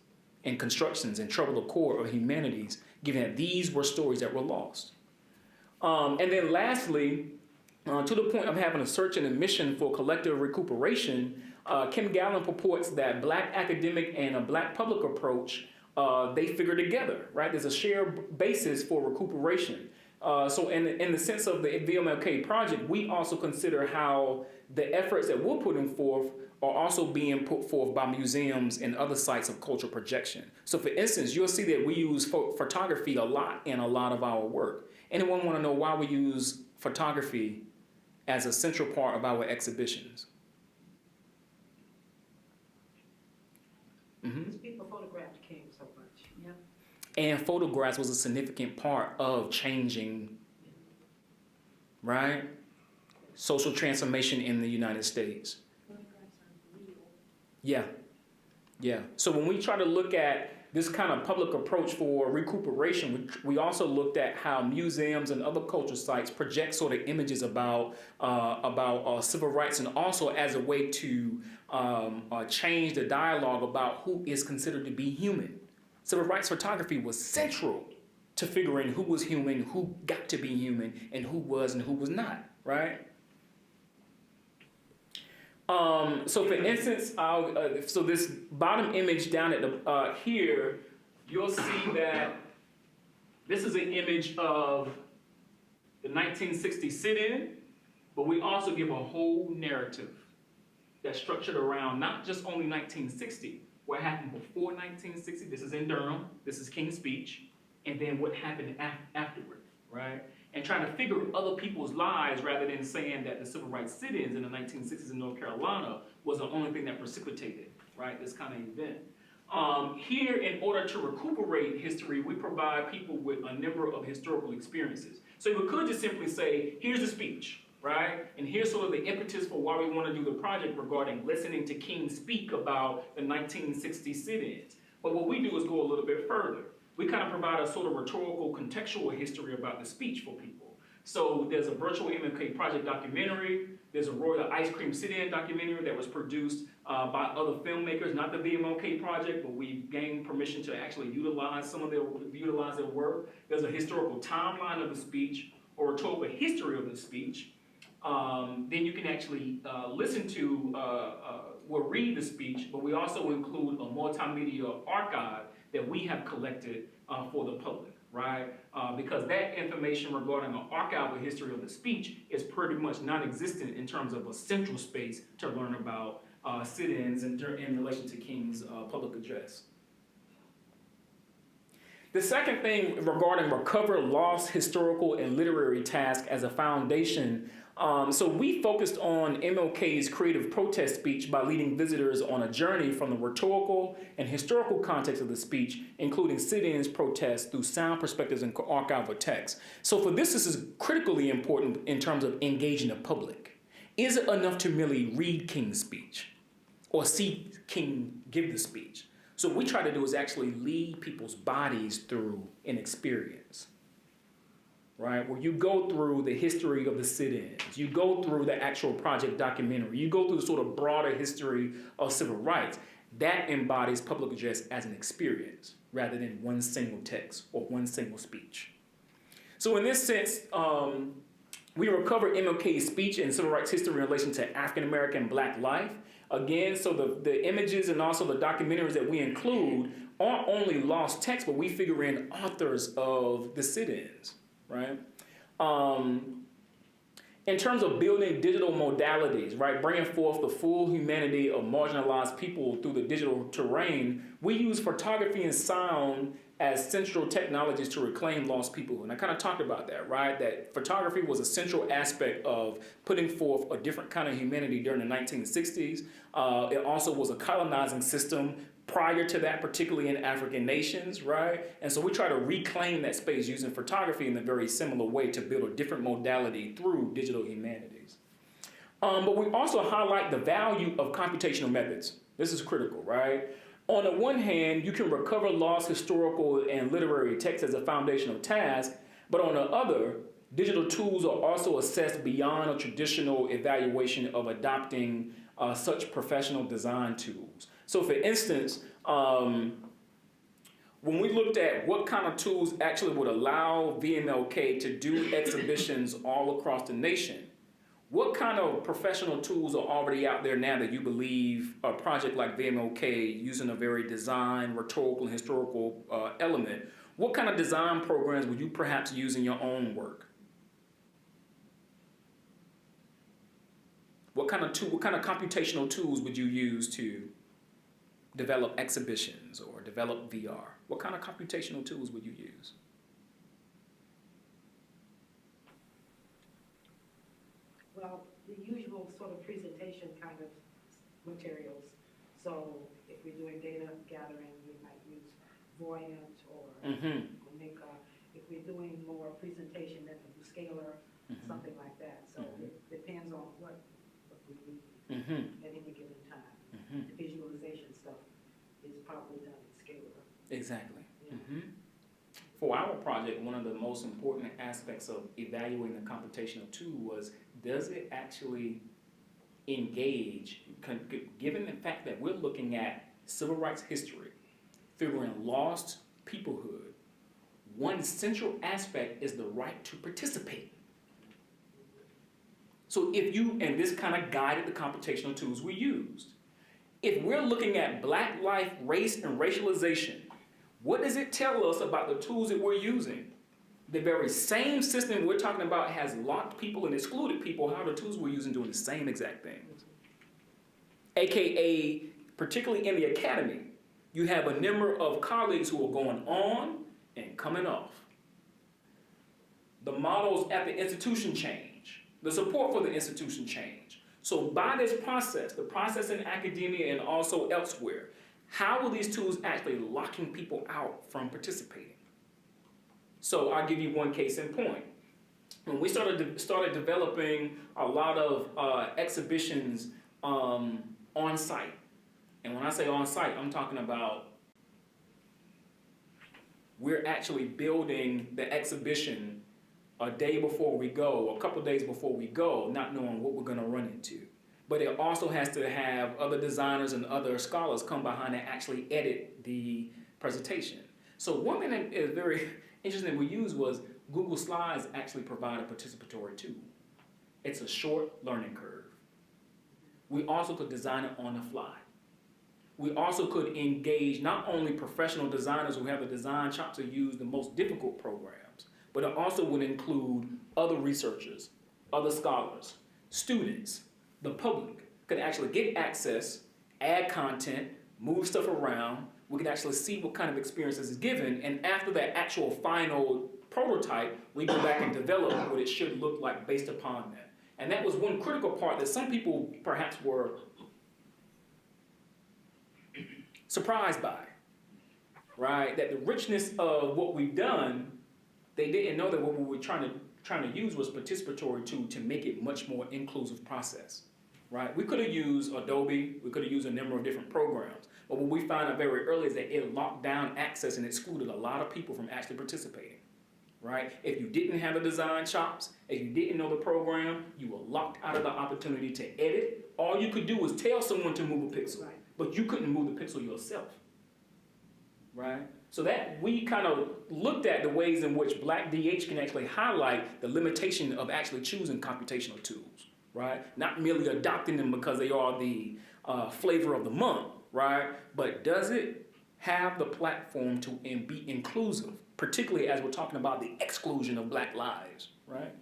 and constructions and trouble the core of humanities, given that these were stories that were lost? And then lastly, to the point of having a search and a mission for collective recuperation, Kim Gallen purports that Black academic and a Black public approach, they figure together, right? There's a shared basis for recuperation. So in the sense of the vMLK project, we also consider how the efforts that we're putting forth are also being put forth by museums and other sites of cultural projection. So for instance, you'll see that we use photography a lot in a lot of our work. Anyone want to know why we use photography as a central part of our exhibitions? Because people photographed King so much. Yeah. And photographs was a significant part of changing, right? Social transformation in the United States. Yeah. So when we try to look at this kind of public approach for recuperation, we also looked at how museums and other cultural sites project sort of images about civil rights, and also as a way to change the dialogue about who is considered to be human. Civil rights photography was central to figuring who was human, who got to be human, and who was and who was not, right? So for instance, so this bottom image down at the here, you'll see that this is an image of the 1960 sit-in, but we also give a whole narrative that's structured around not just only 1960, what happened before 1960, this is in Durham, this is King's Speech, and then what happened afterward, right? And trying to figure other people's lives rather than saying that the civil rights sit-ins in the 1960s in North Carolina was the only thing that precipitated, right, this kind of event. Here, in order to recuperate history, we provide people with a number of historical experiences. So we could just simply say, here's the speech, right? And here's sort of the impetus for why we want to do the project regarding listening to King speak about the 1960 sit-ins. But what we do is go a little bit further. We kind of provide a sort of rhetorical, contextual history about the speech for people. So there's a Virtual MLK Project documentary, there's a Royal Ice Cream Sit-In documentary that was produced by other filmmakers, not the vMLK Project, but we gained permission to actually utilize their work. There's a historical timeline of the speech, or rhetorical history of the speech. Then you can actually listen to or read the speech, but we also include a multimedia archive that we have collected for the public, right? Because that information regarding an archival history of the speech is pretty much non-existent in terms of a central space to learn about sit-ins in relation to King's public address. The second thing regarding recover lost historical and literary tasks as a foundation. So we focused on MLK's creative protest speech by leading visitors on a journey from the rhetorical and historical context of the speech, including sit-ins, protests, through sound perspectives and archival text. So for this is critically important in terms of engaging the public. Is it enough to merely read King's speech or see King give the speech? So what we try to do is actually lead people's bodies through an experience, right? Where you go through the history of the sit-ins, you go through the actual project documentary, you go through the sort of broader history of civil rights. That embodies public address as an experience rather than one single text or one single speech. So in this sense, we recover MLK's speech and civil rights history in relation to African American Black life. Again, so the images and also the documentaries that we include aren't only lost text, but we figure in authors of the sit-ins, right? In terms of building digital modalities, right, bringing forth the full humanity of marginalized people through the digital terrain, we use photography and sound as central technologies to reclaim lost people. And I kind of talked about that, right? That photography was a central aspect of putting forth a different kind of humanity during the 1960s. It also was a colonizing system prior to that, particularly in African nations, right? And so we try to reclaim that space using photography in a very similar way to build a different modality through digital humanities. But we also highlight the value of computational methods. This is critical, right? On the one hand, you can recover lost historical and literary text as a foundational task, but on the other, digital tools are also assessed beyond a traditional evaluation of adopting such professional design tools. So for instance, when we looked at what kind of tools actually would allow vMLK to do exhibitions all across the nation, what kind of professional tools are already out there now that you believe a project like vMLK, using a very design, rhetorical, and historical element, what kind of design programs would you perhaps use in your own work? What kind of computational tools would you use to develop exhibitions or develop VR? What kind of computational tools would you use? Well, the usual sort of presentation kind of materials. So if we're doing data gathering, we might use Voyant or Omeka. If we're doing more presentation, then we do Scalar, something like that. So it depends on what we need at any given time. The visualization stuff is probably done in Scalar. Exactly. Yeah. For our project, one of the most important aspects of evaluating the computational tool was, does it actually engage, given the fact that we're looking at civil rights history, figuring lost peoplehood, one central aspect is the right to participate. So and this kind of guided the computational tools we used. If we're looking at Black life, race, and racialization, what does it tell us about the tools that we're using? The very same system we're talking about has locked people and excluded people. How are the tools we're using doing the same exact things? AKA, particularly in the academy, you have a number of colleagues who are going on and coming off. The models at the institution change. The support for the institution change. So by this process, the process in academia and also elsewhere, how are these tools actually locking people out from participating? So I'll give you one case in point. When we started developing a lot of exhibitions on site, and when I say on site, I'm talking about we're actually building the exhibition a day before we go, a couple days before we go, not knowing what we're going to run into. But it also has to have other designers and other scholars come behind and actually edit the presentation. So one thing that is very interesting we used was Google Slides actually provide a participatory tool. It's a short learning curve. We also could design it on the fly. We also could engage not only professional designers who have the design chops to use the most difficult programs, but it also would include other researchers, other scholars, students, the public could actually get access, add content, move stuff around. We can actually see what kind of experiences is given, and after that actual final prototype, we go back and develop what it should look like based upon that. And that was one critical part that some people perhaps were surprised by, right? That the richness of what we've done, they didn't know that what we were trying to use was participatory tool to make it much more inclusive process, right? We could have used Adobe, we could have used a number of different programs, but what we found out very early is that it locked down access and excluded a lot of people from actually participating, right? If you didn't have the design chops, if you didn't know the program, you were locked out of the opportunity to edit. All you could do was tell someone to move a pixel, Right. but you couldn't move the pixel yourself, right? So that we kind of looked at the ways in which Black DH can actually highlight the limitation of actually choosing computational tools, right? Not merely adopting them because they are the flavor of the month, right? But does it have the platform to be inclusive, particularly as we're talking about the exclusion of Black lives, right?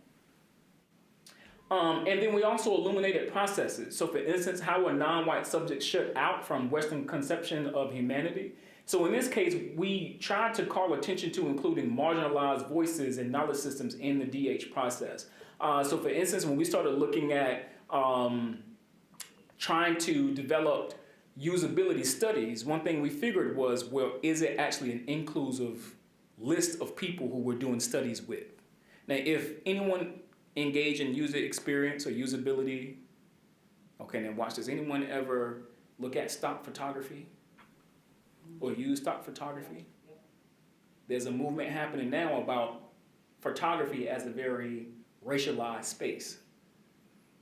And then we also illuminated processes. So for instance, how are non-white subjects shut out from Western conception of humanity? So in this case, we tried to call attention to including marginalized voices and knowledge systems in the DH process. So for instance, when we started looking at trying to develop usability studies, one thing we figured was, well, is it actually an inclusive list of people who we're doing studies with? Now, if anyone engaged in user experience or usability, okay, then watch this. Anyone ever look at stock photography or use stock photography? There's a movement happening now about photography as a very racialized space.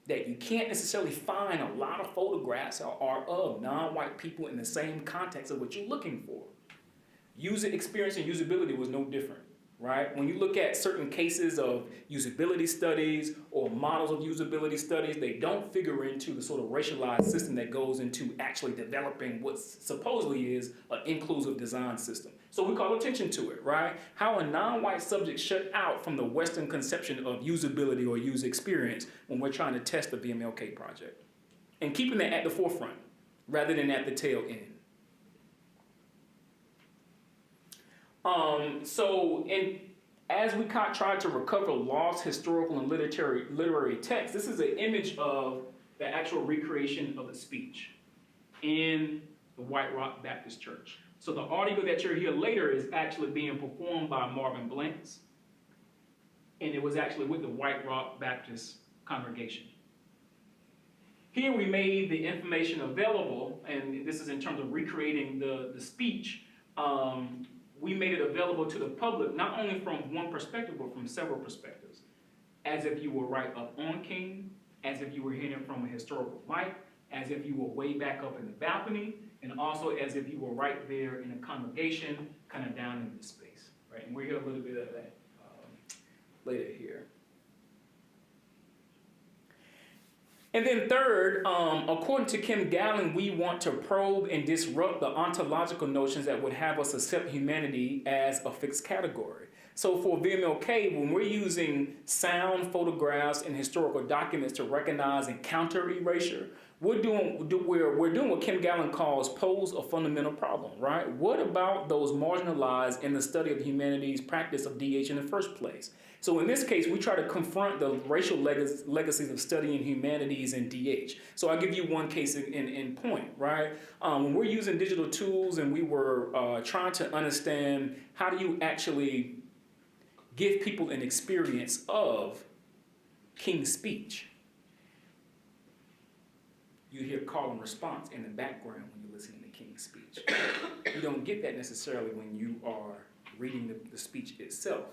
That you can't necessarily find a lot of photographs or art of non-white people in the same context of what you're looking for. User experience and usability was no different, right? When you look at certain cases of usability studies or models of usability studies, they don't figure into the sort of racialized system that goes into actually developing what supposedly is an inclusive design system. So we call attention to it, right? How are non-white subjects shut out from the Western conception of usability or user experience when we're trying to test the vMLK project? And keeping that at the forefront rather than at the tail end. As we tried to recover lost historical and literary texts, this is an image of the actual recreation of the speech in the White Rock Baptist Church. So the audio that you'll hear later is actually being performed by Marvin Blanks, and it was actually with the White Rock Baptist congregation. Here we made the information available, and this is in terms of recreating the speech. We made it available to the public, not only from one perspective, but from several perspectives. As if you were right up on King, as if you were hearing it from a historical mic, as if you were way back up in the balcony, and also as if you were right there in the congregation, kind of down in the space, right? And we'll hear a little bit of that later here. And then third, according to Kim Gallen, we want to probe and disrupt the ontological notions that would have us accept humanity as a fixed category. So for vMLK, when we're using sound, photographs, and historical documents to recognize and counter erasure, we're doing what Kim Gallen calls pose a fundamental problem, right? What about those marginalized in the study of the humanities practice of DH in the first place? So in this case, we try to confront the racial legacies of studying humanities and DH. So I'll give you one case in point, right? When we're using digital tools and we were trying to understand how do you actually give people an experience of King's speech, you hear call and response in the background when you're listening to King's speech. You don't get that necessarily when you are reading the speech itself.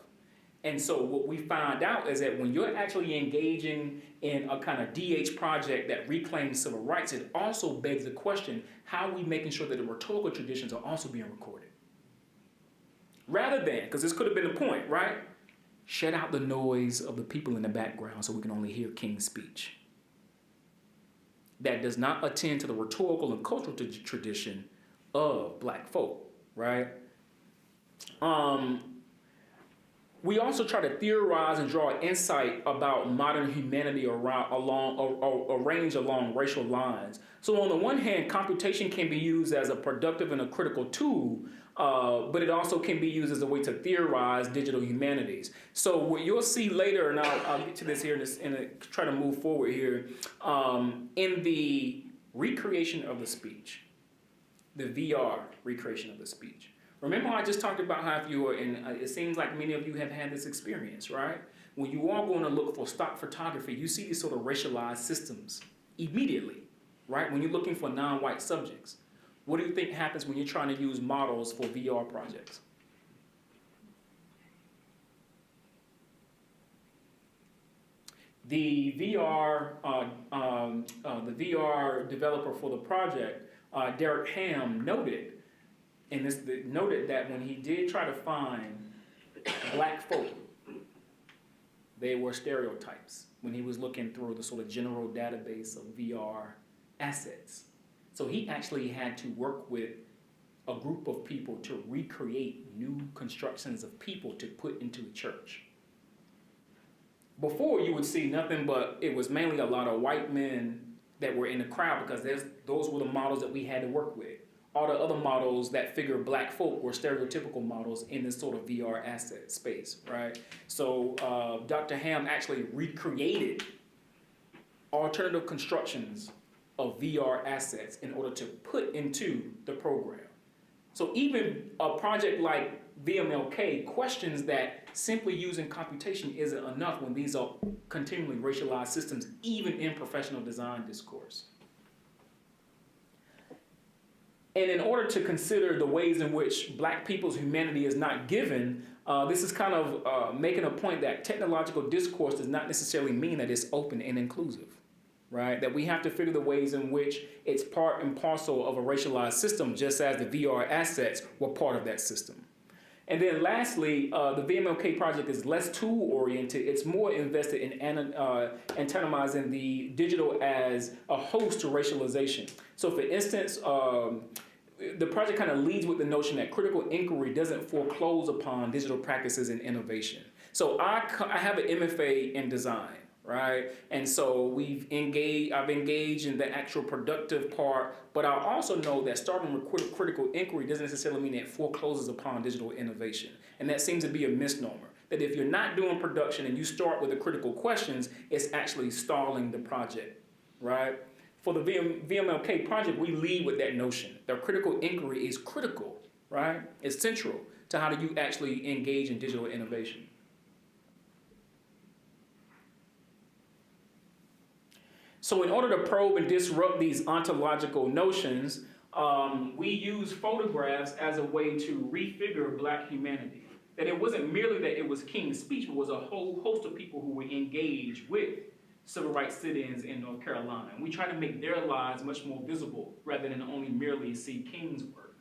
And so what we find out is that when you're actually engaging in a kind of DH project that reclaims civil rights, it also begs the question, how are we making sure that the rhetorical traditions are also being recorded? Rather than, because this could have been the point, right? Shut out the noise of the people in the background so we can only hear King's speech. That does not attend to the rhetorical and cultural tradition of Black folk, right? We also try to theorize and draw insight about modern humanity arranged along racial lines. So on the one hand, computation can be used as a productive and a critical tool, but it also can be used as a way to theorize digital humanities. So what you'll see later, and I'll get to this here and try to move forward here, in the recreation of the speech, the VR recreation of the speech. Remember how I just talked about how if you are in, it seems like many of you have had this experience, right? When you are going to look for stock photography, you see these sort of racialized systems immediately, right? When you're looking for non-white subjects. What do you think happens when you're trying to use models for VR projects? The VR developer for the project, Derek Ham, noted that when he did try to find Black folk, they were stereotypes when he was looking through the sort of general database of VR assets. So he actually had to work with a group of people to recreate new constructions of people to put into a church. Before, you would see nothing but, it was mainly a lot of white men that were in the crowd because those were the models that we had to work with. All the other models that figure Black folk were stereotypical models in this sort of VR asset space, right? So Dr. Ham actually recreated alternative constructions of VR assets in order to put into the program. So even a project like vMLK questions that simply using computation isn't enough when these are continually racialized systems, even in professional design discourse. And in order to consider the ways in which Black people's humanity is not given, this is kind of making a point that technological discourse does not necessarily mean that it's open and inclusive, right? That we have to figure the ways in which it's part and parcel of a racialized system, just as the VR assets were part of that system. And then lastly, the vMLK project is less tool-oriented. It's more invested in antagonizing the digital as a host to racialization. So for instance, the project kind of leads with the notion that critical inquiry doesn't foreclose upon digital practices and innovation. So I have an MFA in design, right? And so I've engaged in the actual productive part, but I also know that starting with critical inquiry doesn't necessarily mean that it forecloses upon digital innovation. And that seems to be a misnomer, that if you're not doing production and you start with the critical questions, it's actually stalling the project, right? For the vMLK project, we lead with that notion. The critical inquiry is critical, right? It's central to how do you actually engage in digital innovation. So in order to probe and disrupt these ontological notions, we use photographs as a way to refigure Black humanity. That it wasn't merely that it was King's speech, but was a whole host of people who were engaged with civil rights sit-ins in North Carolina. And we try to make their lives much more visible rather than only merely see King's work.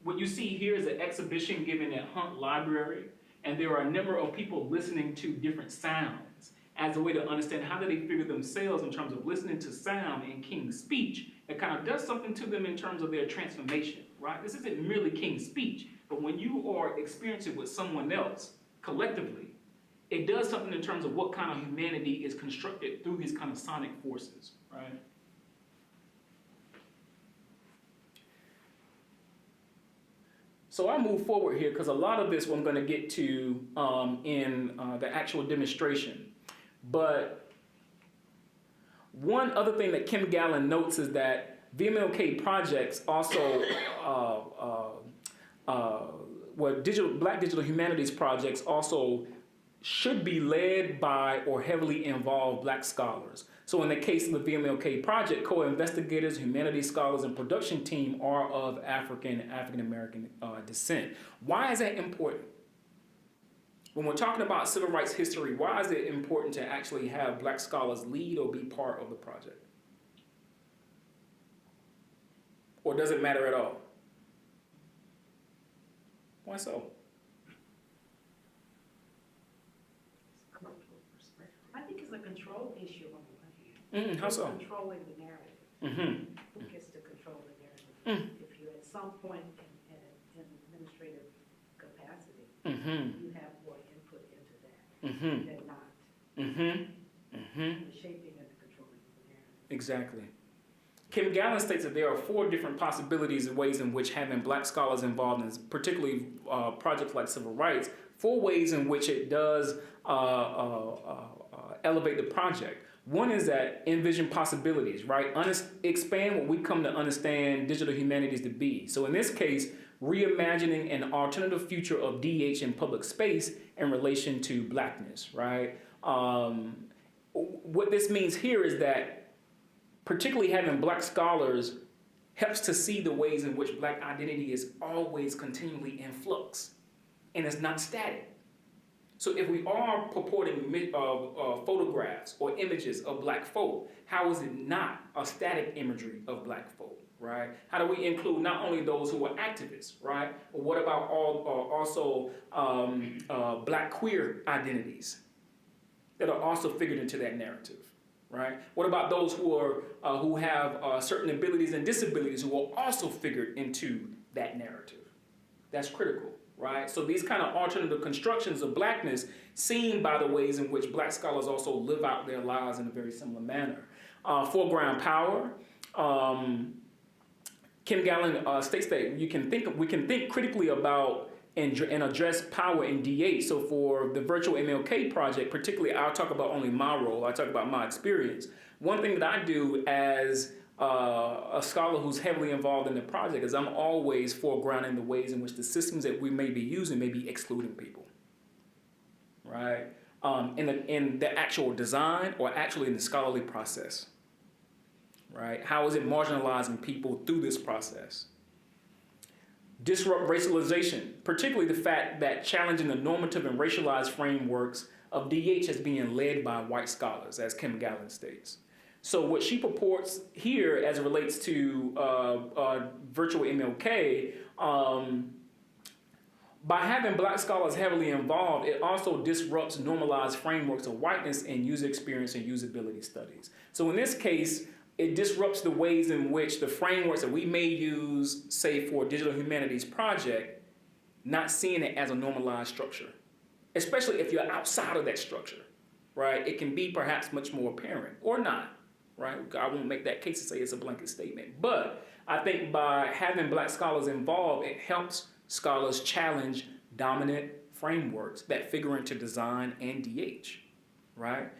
What you see here is an exhibition given at Hunt Library, and there are a number of people listening to different sounds as a way to understand how do they figure themselves in terms of listening to sound in King's speech that kind of does something to them in terms of their transformation, right? This isn't merely King's speech. But when you are experiencing with someone else collectively, it does something in terms of what kind of humanity is constructed through these kind of sonic forces, right? So I'll move forward here because a lot of this I'm going to get to in the actual demonstration. But one other thing that Kim Gallen notes is that vMLK projects also, Black Digital Humanities projects also should be led by or heavily involve Black scholars. So in the case of the vMLK project, co-investigators, humanities scholars, and production team are of African-American descent. Why is that important? When we're talking about civil rights history, why is it important to actually have Black scholars lead or be part of the project? Or does it matter at all? Why so? I think it's a control issue on the one hand. How so? Controlling the narrative. Who gets to control the narrative? If you're at some point in administrative capacity, you have more input into that than not. The shaping and the controlling of the narrative. Exactly. Kim Gallen states that there are 4 different possibilities and ways in which having Black scholars involved in particularly projects like civil rights, 4 ways in which it does elevate the project. One is that envision possibilities, right? Expand what we come to understand digital humanities to be. So in this case, reimagining an alternative future of DH in public space in relation to Blackness, right? What this means here is that particularly having Black scholars helps to see the ways in which Black identity is always continually in flux and it's not static. So if we are purporting photographs or images of Black folk, how is it not a static imagery of Black folk, right? How do we include not only those who are activists, right? But what about also Black queer identities that are also figured into that narrative, right? What about those who have certain abilities and disabilities who are also figured into that narrative? That's critical. Right? So these kind of alternative constructions of Blackness seen by the ways in which Black scholars also live out their lives in a very similar manner. Foreground power. Kim Gallen states that we can think critically about and address power in DH. So for the Virtual MLK Project, particularly, I'll talk about only my role. I talk about my experience. One thing that I do as a scholar who's heavily involved in the project is I'm always foregrounding the ways in which the systems that we may be using may be excluding people, right? In the actual design or actually in the scholarly process, right? How is it marginalizing people through this process? Disrupt racialization, particularly the fact that challenging the normative and racialized frameworks of DH as being led by white scholars, as Kim Gallen states. So what she purports here as it relates to virtual MLK, by having Black scholars heavily involved, it also disrupts normalized frameworks of whiteness in user experience and usability studies. So in this case, it disrupts the ways in which the frameworks that we may use, say for a digital humanities project, not seeing it as a normalized structure, especially if you're outside of that structure, right? It can be perhaps much more apparent or not. Right? I won't make that case to say it's a blanket statement. But I think by having Black scholars involved, it helps scholars challenge dominant frameworks that figure into design and DH, right?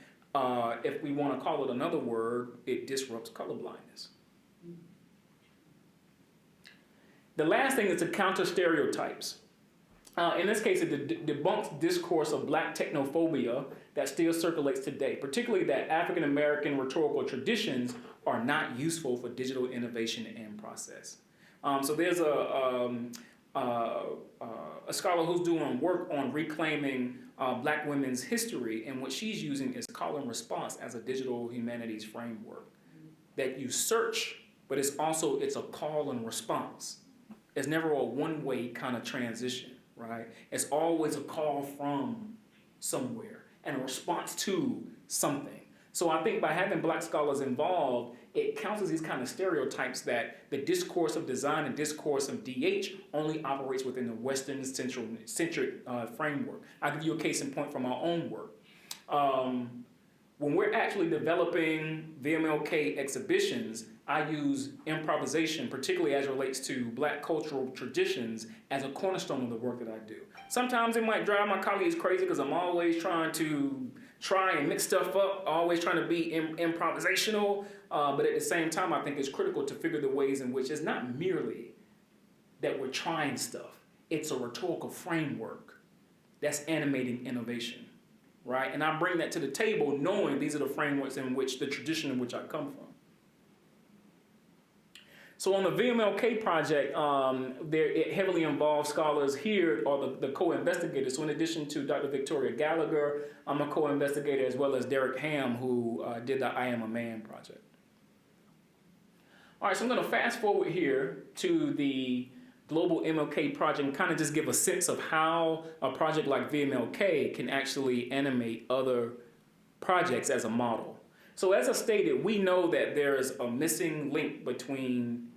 If we want to call it another word, it disrupts colorblindness. The last thing is to counter stereotypes. In this case, it debunks discourse of Black technophobia that still circulates today, particularly that African-American rhetorical traditions are not useful for digital innovation and process. So there's a scholar who's doing work on reclaiming Black women's history, and what she's using is call and response as a digital humanities framework. That you search, but it's a call and response. It's never a one-way kind of transition. Right? It's always a call from somewhere and a response to something. So I think by having Black scholars involved, it counters these kind of stereotypes that the discourse of design and discourse of DH only operates within the Western centric framework. I'll give you a case in point from our own work. When we're actually developing vMLK exhibitions, I use improvisation, particularly as it relates to Black cultural traditions, as a cornerstone of the work that I do. Sometimes it might drive my colleagues crazy because I'm always trying and mix stuff up, always trying to be improvisational, but at the same time, I think it's critical to figure the ways in which it's not merely that we're trying stuff, it's a rhetorical framework that's animating innovation. Right? And I bring that to the table knowing these are the frameworks in which the tradition in which I come from. So on the vMLK project, it heavily involves scholars here, or the co-investigators. So in addition to Dr. Victoria Gallagher, I'm a co-investigator, as well as Derek Ham, who did the I Am a Man project. All right, so I'm going to fast forward here to the Global MLK project and kind of just give a sense of how a project like vMLK can actually animate other projects as a model. So as I stated, we know that there is a missing link between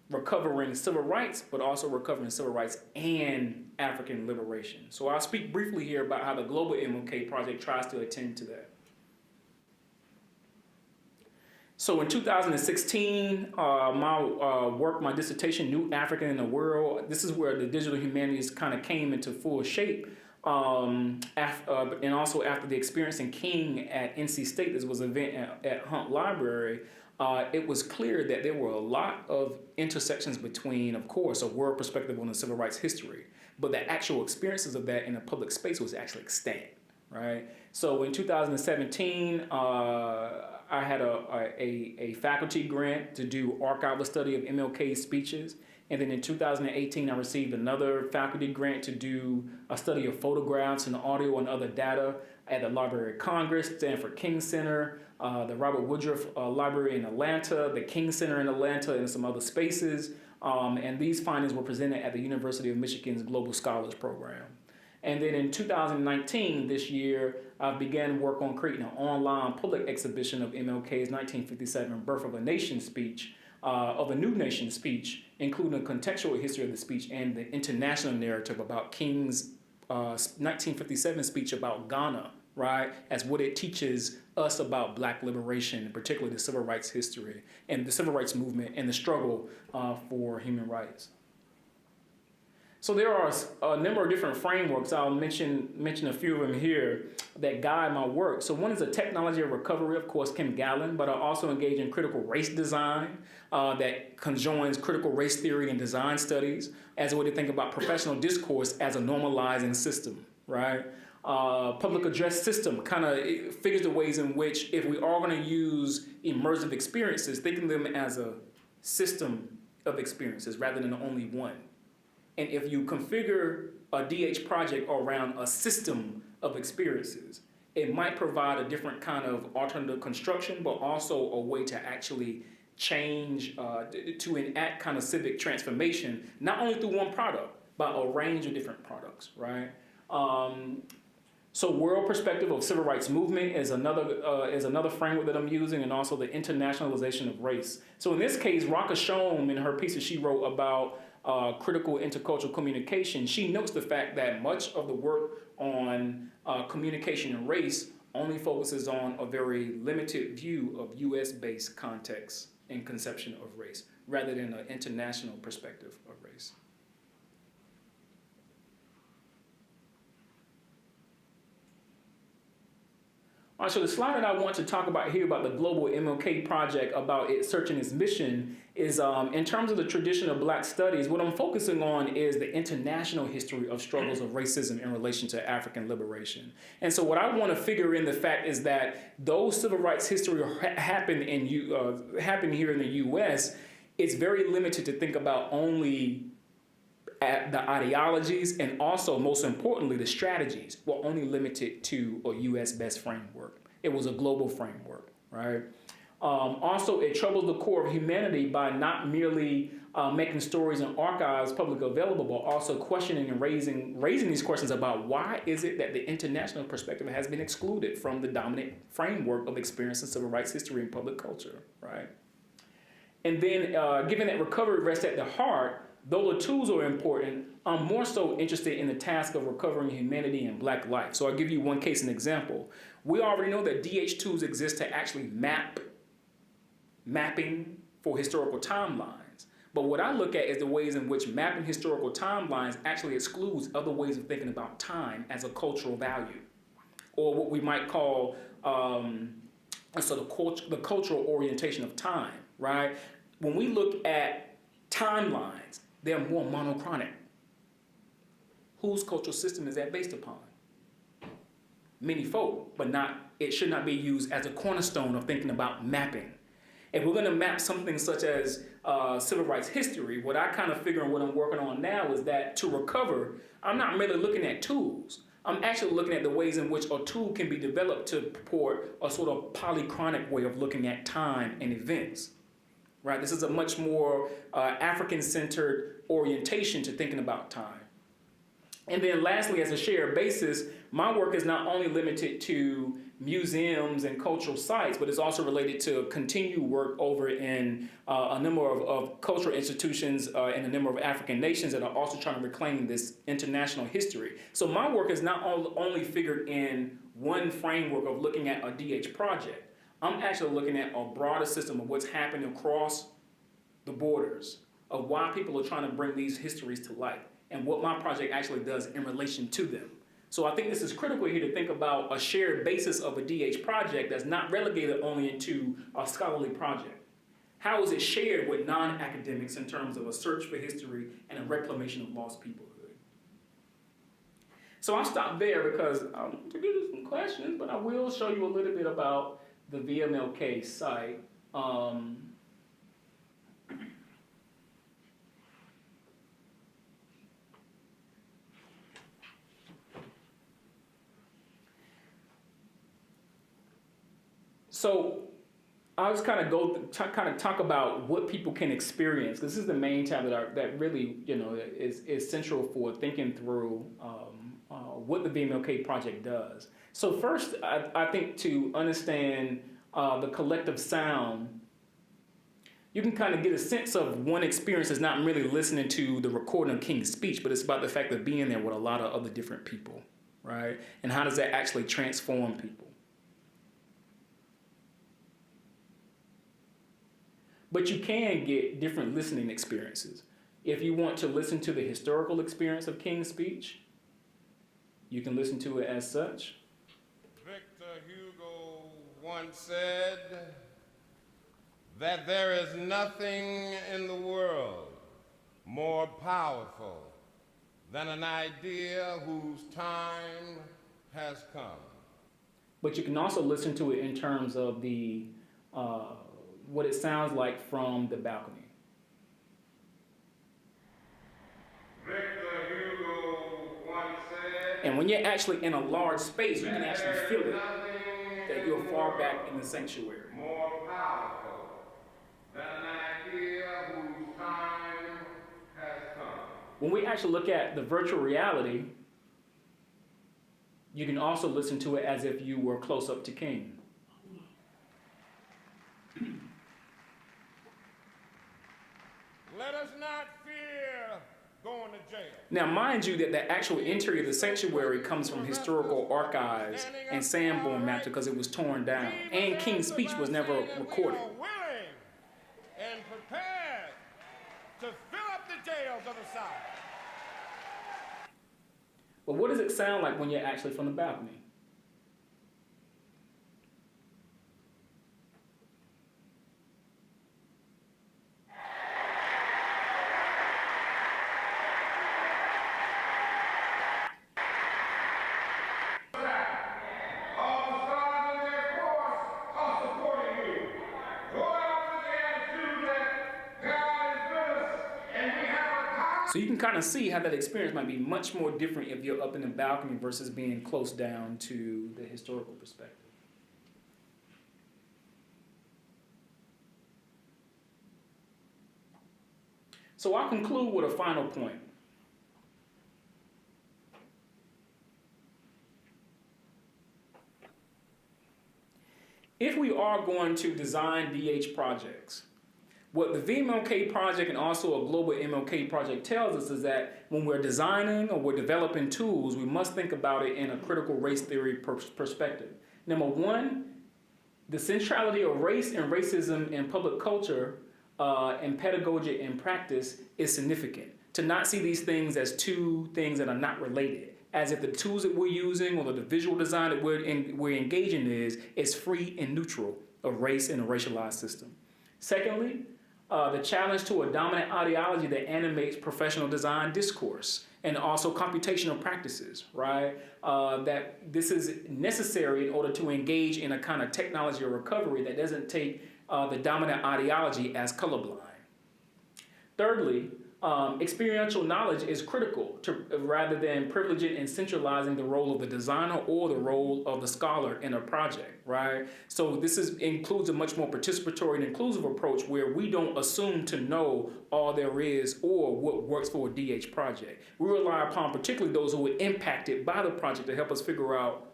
recovering civil rights, but also recovering civil rights and African liberation. So I'll speak briefly here about how the Global MLK project tries to attend to that. So in 2016, my dissertation, New African in the World, this is where the digital humanities kind of came into full shape. And also after the experience in King at NC State, this was an event at Hunt Library, it was clear that there were a lot of intersections between, of course, a world perspective on the civil rights history, but the actual experiences of that in a public space was actually extant, right? So in 2017, I had a faculty grant to do archival study of MLK speeches. And then in 2018, I received another faculty grant to do a study of photographs and audio and other data at the Library of Congress, Stanford King Center, the Robert Woodruff Library in Atlanta, the King Center in Atlanta, and some other spaces. And these findings were presented at the University of Michigan's Global Scholars Program. And then in 2019, this year, I began work on creating an online public exhibition of MLK's 1957 Birth of a Nation speech, of a new nation speech, including a contextual history of the speech and the international narrative about King's 1957 speech about Ghana, right, as what it teaches us about Black liberation, particularly the civil rights history and the civil rights movement and the struggle for human rights. So there are a number of different frameworks. I'll mention a few of them here that guide my work. So one is a technology of recovery, of course, Kim Gallen, but I also engage in critical race design that conjoins critical race theory and design studies as a way to think about professional discourse as a normalizing system, right? Public address system kind of figures the ways in which if we are going to use immersive experiences, thinking of them as a system of experiences rather than only one. And if you configure a DH project around a system of experiences, it might provide a different kind of alternative construction, but also a way to actually change, to enact kind of civic transformation, not only through one product, but a range of different products, right? So world perspective of civil rights movement is another framework that I'm using, and also the internationalization of race. So in this case, Raka Shom, in her piece that she wrote about critical intercultural communication, she notes the fact that much of the work on communication and race only focuses on a very limited view of US-based context and conception of race, rather than an international perspective of race. All right, so the slide that I want to talk about here about the Global MLK Project, about its search and its mission, is in terms of the tradition of Black studies, what I'm focusing on is the international history of struggles of racism in relation to African liberation. And so what I want to figure in the fact is that those civil rights history happen here in the US, it's very limited to think about only at the ideologies, and also, most importantly, the strategies were only limited to a US-based framework. It was a global framework, right? Also, it troubles the core of humanity by not merely making stories and archives publicly available, but also questioning and raising these questions about why is it that the international perspective has been excluded from the dominant framework of experiencing civil rights history and public culture, right? And then, given that recovery rests at the heart, though the tools are important, I'm more so interested in the task of recovering humanity and Black life. So I'll give you one case and example. We already know that DH tools exist to actually mapping for historical timelines. But what I look at is the ways in which mapping historical timelines actually excludes other ways of thinking about time as a cultural value, or what we might call the cultural orientation of time, right? When we look at timelines, they're more monochronic. Whose cultural system is that based upon? Many folk, but it should not be used as a cornerstone of thinking about mapping. If we're going to map something such as civil rights history, what I kind of figure and what I'm working on now is that to recover, I'm not merely looking at tools. I'm actually looking at the ways in which a tool can be developed to purport a sort of polychronic way of looking at time and events. Right? This is a much more African-centered orientation to thinking about time. And then lastly, as a shared basis, my work is not only limited to museums and cultural sites, but it's also related to continued work over in a number of cultural institutions in a number of African nations that are also trying to reclaim this international history. So my work is not only figured in one framework of looking at a DH project. I'm actually looking at a broader system of what's happening across the borders, of why people are trying to bring these histories to light, and what my project actually does in relation to them. So I think this is critical here to think about a shared basis of a DH project that's not relegated only into a scholarly project. How is it shared with non-academics in terms of a search for history and a reclamation of lost peoplehood? So I'll stop there because to give you some questions, but I will show you a little bit about the vMLK site. So I'll just kind of talk about what people can experience. This is the main tab that really is central for thinking through what the vMLK project does. So first, I think to understand the collective sound, you can kind of get a sense of one experience is not really listening to the recording of King's speech, but it's about the fact of being there with a lot of other different people, right? And how does that actually transform people? But you can get different listening experiences. If you want to listen to the historical experience of King's speech, you can listen to it as such. Victor Hugo once said that there is nothing in the world more powerful than an idea whose time has come. But you can also listen to it in terms of the what it sounds like from the balcony. Victor Hugo once said, and when you're actually in a large space, you can actually feel it, that you're far back in the sanctuary. More powerful than an idea whose time has come. When we actually look at the virtual reality, you can also listen to it as if you were close up to King. Let us not fear going to jail. Now, mind you that the actual interior of the sanctuary comes from historical archives and Sanborn maps because it was torn down. And King's speech was never recorded. We are willing and prepared to fill up the jails of the South. But what does it sound like when you're actually from the balcony? So you can kind of see how that experience might be much more different if you're up in the balcony versus being close down to the historical perspective. So I'll conclude with a final point. If we are going to design DH projects, what the vMLK project and also a global MLK project tells us is that when we're designing or we're developing tools, we must think about it in a critical race theory perspective. Number one, the centrality of race and racism in public culture and pedagogy and practice is significant. To not see these things as two things that are not related, as if the tools that we're using or the visual design that we're engaging is free and neutral of race in a racialized system. Secondly, the challenge to a dominant ideology that animates professional design discourse and also computational practices, right? That this is necessary in order to engage in a kind of technology recovery that doesn't take the dominant ideology as colorblind. Thirdly, experiential knowledge is critical to rather than privileging and centralizing the role of the designer or the role of the scholar in a project, right? So this includes a much more participatory and inclusive approach where we don't assume to know all there is or what works for a DH project. We rely upon particularly those who are impacted by the project to help us figure out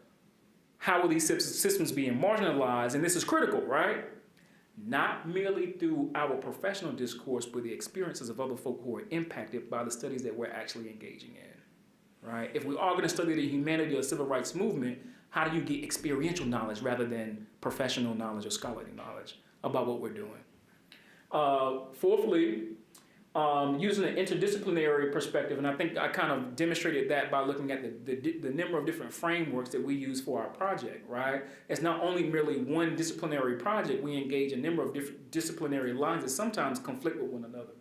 how are these systems being marginalized, and this is critical, right? Not merely through our professional discourse, but the experiences of other folk who are impacted by the studies that we're actually engaging in, right? If we are going to study the humanity or civil rights movement, how do you get experiential knowledge rather than professional knowledge or scholarly knowledge about what we're doing? Fourthly, using an interdisciplinary perspective, and I think I kind of demonstrated that by looking at the number of different frameworks that we use for our project, right? It's not only merely one disciplinary project, we engage a number of different disciplinary lines that sometimes conflict with one another.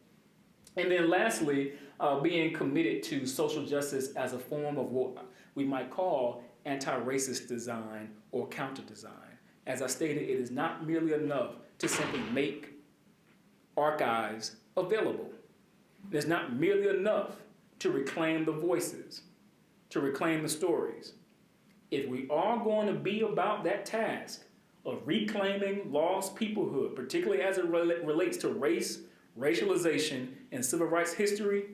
And then lastly, being committed to social justice as a form of what we might call anti-racist design or counter-design. As I stated, it is not merely enough to simply make archives available. It's not merely enough to reclaim the voices, to reclaim the stories. If we are going to be about that task of reclaiming lost peoplehood, particularly as it relates to race, racialization, and civil rights history,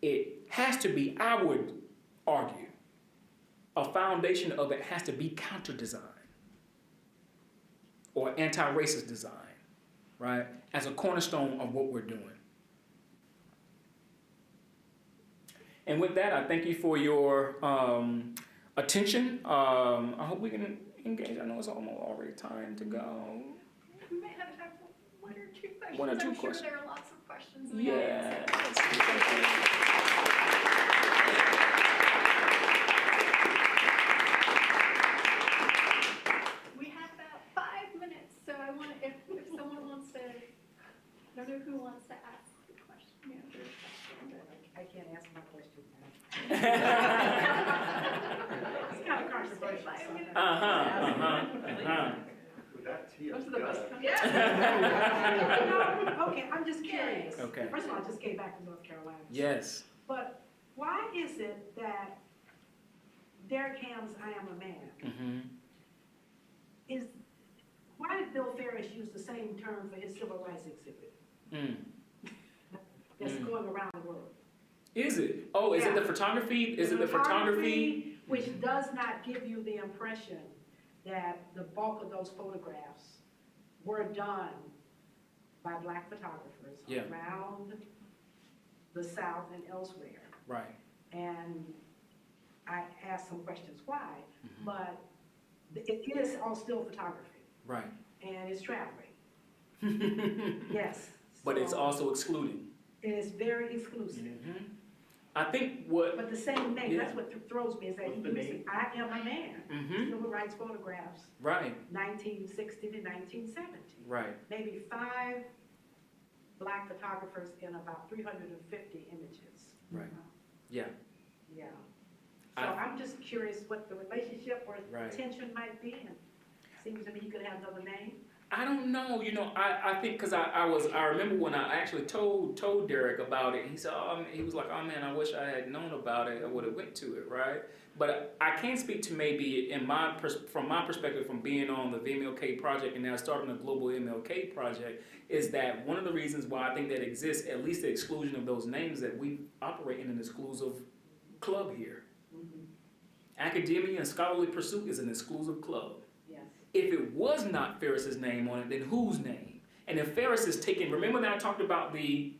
it has to be, I would argue, a foundation of it has to be counter-design or anti-racist design, right, as a cornerstone of what we're doing. And with that, I thank you for your attention. I hope we can engage. I know it's almost already time to go. We may have time for one or two questions. One or two I'm questions. sure there are lots of questions in the audience. Yes. We have about 5 minutes, so I want if someone wants to, I don't know who wants to ask the question. Yeah, there's a question, but I can't ask my question now. it's kind of controversial. With that tea, Those are the best. Okay, I'm just curious. Okay. First of all, I just came back from North Carolina. Yes. But why is it that Derek Ham's I Am a Man why did Bill Ferris use the same term for his civil rights exhibit that's going around the world? Is it? Oh, is it the photography? Is it the photography? Which does not give you the impression that the bulk of those photographs were done by Black photographers around the South and elsewhere. Right. And I asked some questions why, but it is all still photography. Right. And it's traveling. Yes. But it's also excluding. It is very exclusive. I think what... But the same name, that's what throws me, is that he uses I Am a Man, civil rights photographs, Right. 1960 to 1970. Right. Maybe 5 Black photographers in about 350 images. Right. Yeah. Yeah. So I'm just curious what the relationship or tension might be, and seems to me he could have another name. I don't know, I think, because I remember when I actually told Derek about it, he said, he was like, oh man, I wish I had known about it, I would have went to it, right? But I can't speak to maybe from my perspective from being on the vMLK project and now starting the global MLK project, is that one of the reasons why I think that exists, at least the exclusion of those names, that we operate in an exclusive club here. Academia and scholarly pursuit is an exclusive club. Yes. If it was not Ferris's name on it, then whose name? And if Ferris is taking, remember that I talked about the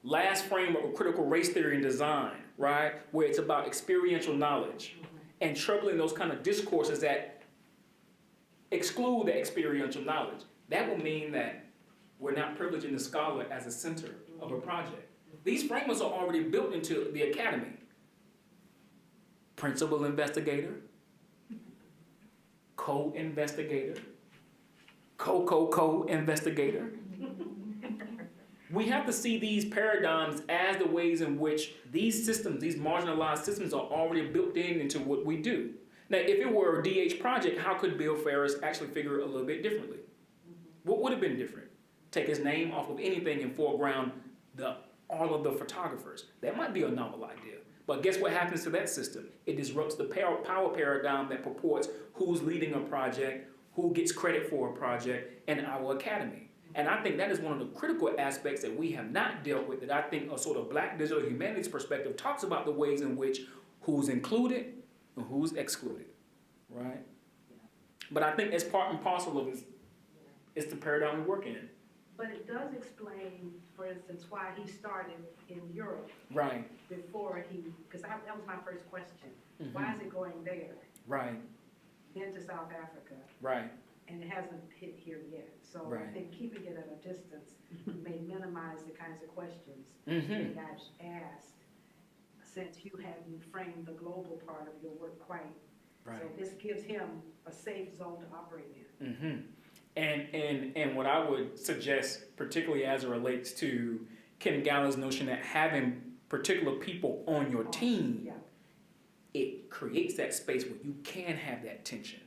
last framework of critical race theory and design, right? Where it's about experiential knowledge and troubling those kind of discourses that exclude the experiential knowledge. That will mean that we're not privileging the scholar as a center of a project. These frameworks are already built into the academy. Principal investigator, co-investigator, co-investigator. We have to see these paradigms as the ways in which these systems, these marginalized systems, are already built into what we do. Now, if it were a DH project, how could Bill Ferris actually figure it a little bit differently? What would have been different? Take his name off of anything and foreground all of the photographers. That might be a novel idea. But guess what happens to that system? It disrupts the power paradigm that purports who's leading a project, who gets credit for a project, and our academy. And I think that is one of the critical aspects that we have not dealt with, that I think a sort of Black Digital Humanities perspective talks about the ways in which who's included and who's excluded, right? But I think it's part and parcel of it's the paradigm we work in. But it does explain, for instance, why he started in Europe. Right. Before because that was my first question. Why is it going there? Right. Then to South Africa. Right. And it hasn't hit here yet. So Right. I think keeping it at a distance may minimize the kinds of questions Mm-hmm. that got asked, since you hadn't framed the global part of your work quite. Right. So this gives him a safe zone to operate in. Mm-hmm. And what I would suggest, particularly as it relates to Ken Gallen's notion that having particular people on your team, Yeah. it creates that space where you can have that tension,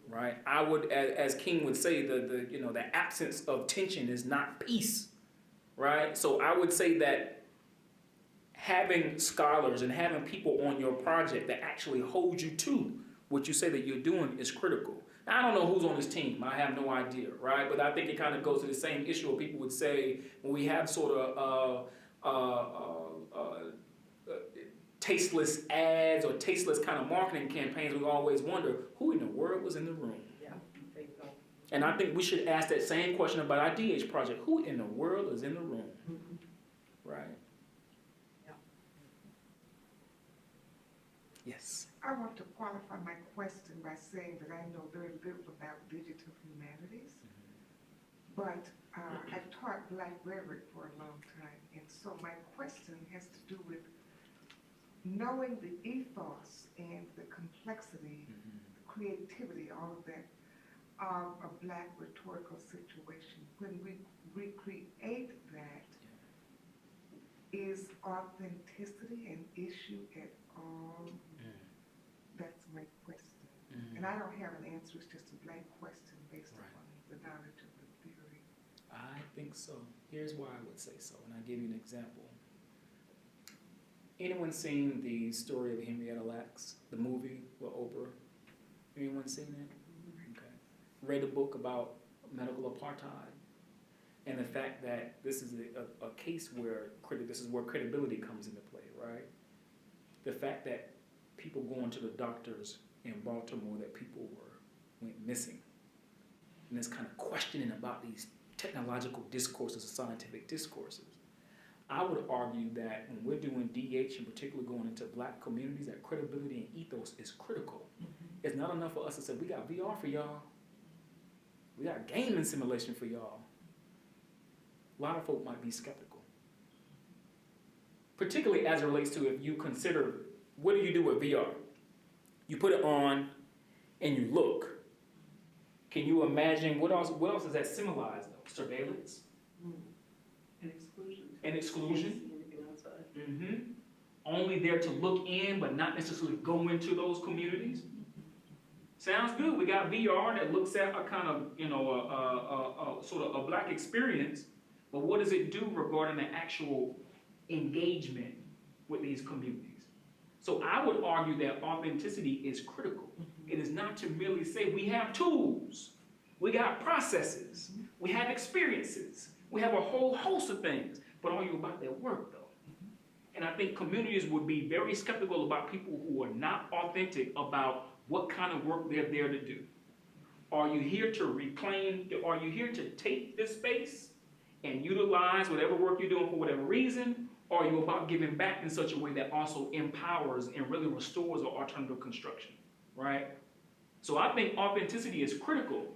right? I would, as King would say, the absence of tension is not peace, right? So I would say that having scholars and having people on your project that actually hold you to what you say that you're doing is critical. Now, I don't know who's on this team. I have no idea, right? But I think it kind of goes to the same issue where people would say when we have sort of tasteless ads or tasteless kind of marketing campaigns, we always wonder who in the world was in the room. Yeah, there you go. And I think we should ask that same question about our DH project. Who in the world is in the room? Right? Yeah. Yes. I want to qualify my question by saying that I know very little about digital humanities, but I've taught Black rhetoric for a long time, and so my question has to do with knowing the ethos and the complexity, the creativity, all of that, of a Black rhetorical situation. When we recreate that, is authenticity an issue at all? That's my question. And I don't have an answer, it's just a blank question based upon the knowledge of the theory. I think so. Here's why I would say so, and I'll give you an example. Anyone seen the story of Henrietta Lacks, the movie with Oprah? Anyone seen it? Okay. Read a book about medical apartheid and the fact that this is a case where this is where credibility comes into play, right? The fact that people going to the doctors in Baltimore, that people went missing. And this kind of questioning about these technological discourses, scientific discourses. I would argue that when we're doing DH, in particular going into Black communities, that credibility and ethos is critical. It's not enough for us to say, we got VR for y'all. We got gaming simulation for y'all. A lot of folk might be skeptical. Particularly as it relates to if you consider, what do you do with VR? You put it on and you look. Can you imagine, what else does that symbolize though? Surveillance? And exclusion. And exclusion? Anything outside. Only there to look in, but not necessarily go into those communities. Sounds good. We got VR that looks at a kind of, you know, a sort of a Black experience, but what does it do regarding the actual engagement with these communities? So I would argue that authenticity is critical. It is not to merely say we have tools, we got processes, we have experiences, we have a whole host of things, but are you about their work though? And I think communities would be very skeptical about people who are not authentic about what kind of work they're there to do. Are you here to reclaim, are you here to take this space and utilize whatever work you're doing for whatever reason? Or are you about giving back in such a way that also empowers and really restores our alternative construction, right? So I think authenticity is critical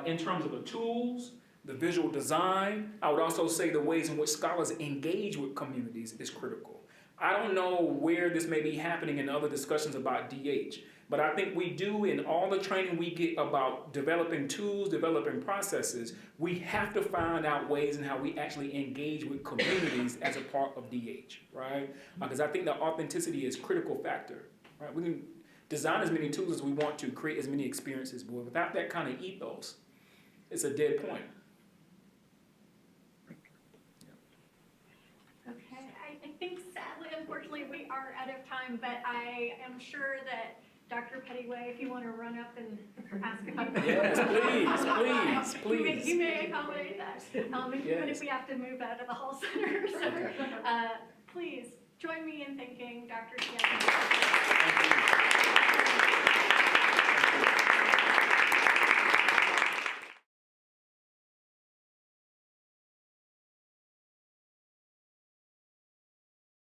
in terms of the tools, the visual design. I would also say the ways in which scholars engage with communities is critical. I don't know where this may be happening in other discussions about DH, but I think we do in all the training we get about developing tools, developing processes, we have to find out ways in how we actually engage with communities as a part of DH, right? Because I think the authenticity is a critical factor, right? We can design as many tools as we want to, create as many experiences, but without that kind of ethos, it's a dead point. Okay, I think sadly, unfortunately, we are out of time, but I am sure that Dr. Pettiway, if you want to run up and ask a few Yes, please. You may accommodate that, even if we have to move out of the hall center. So, please join me in thanking Dr. Keon.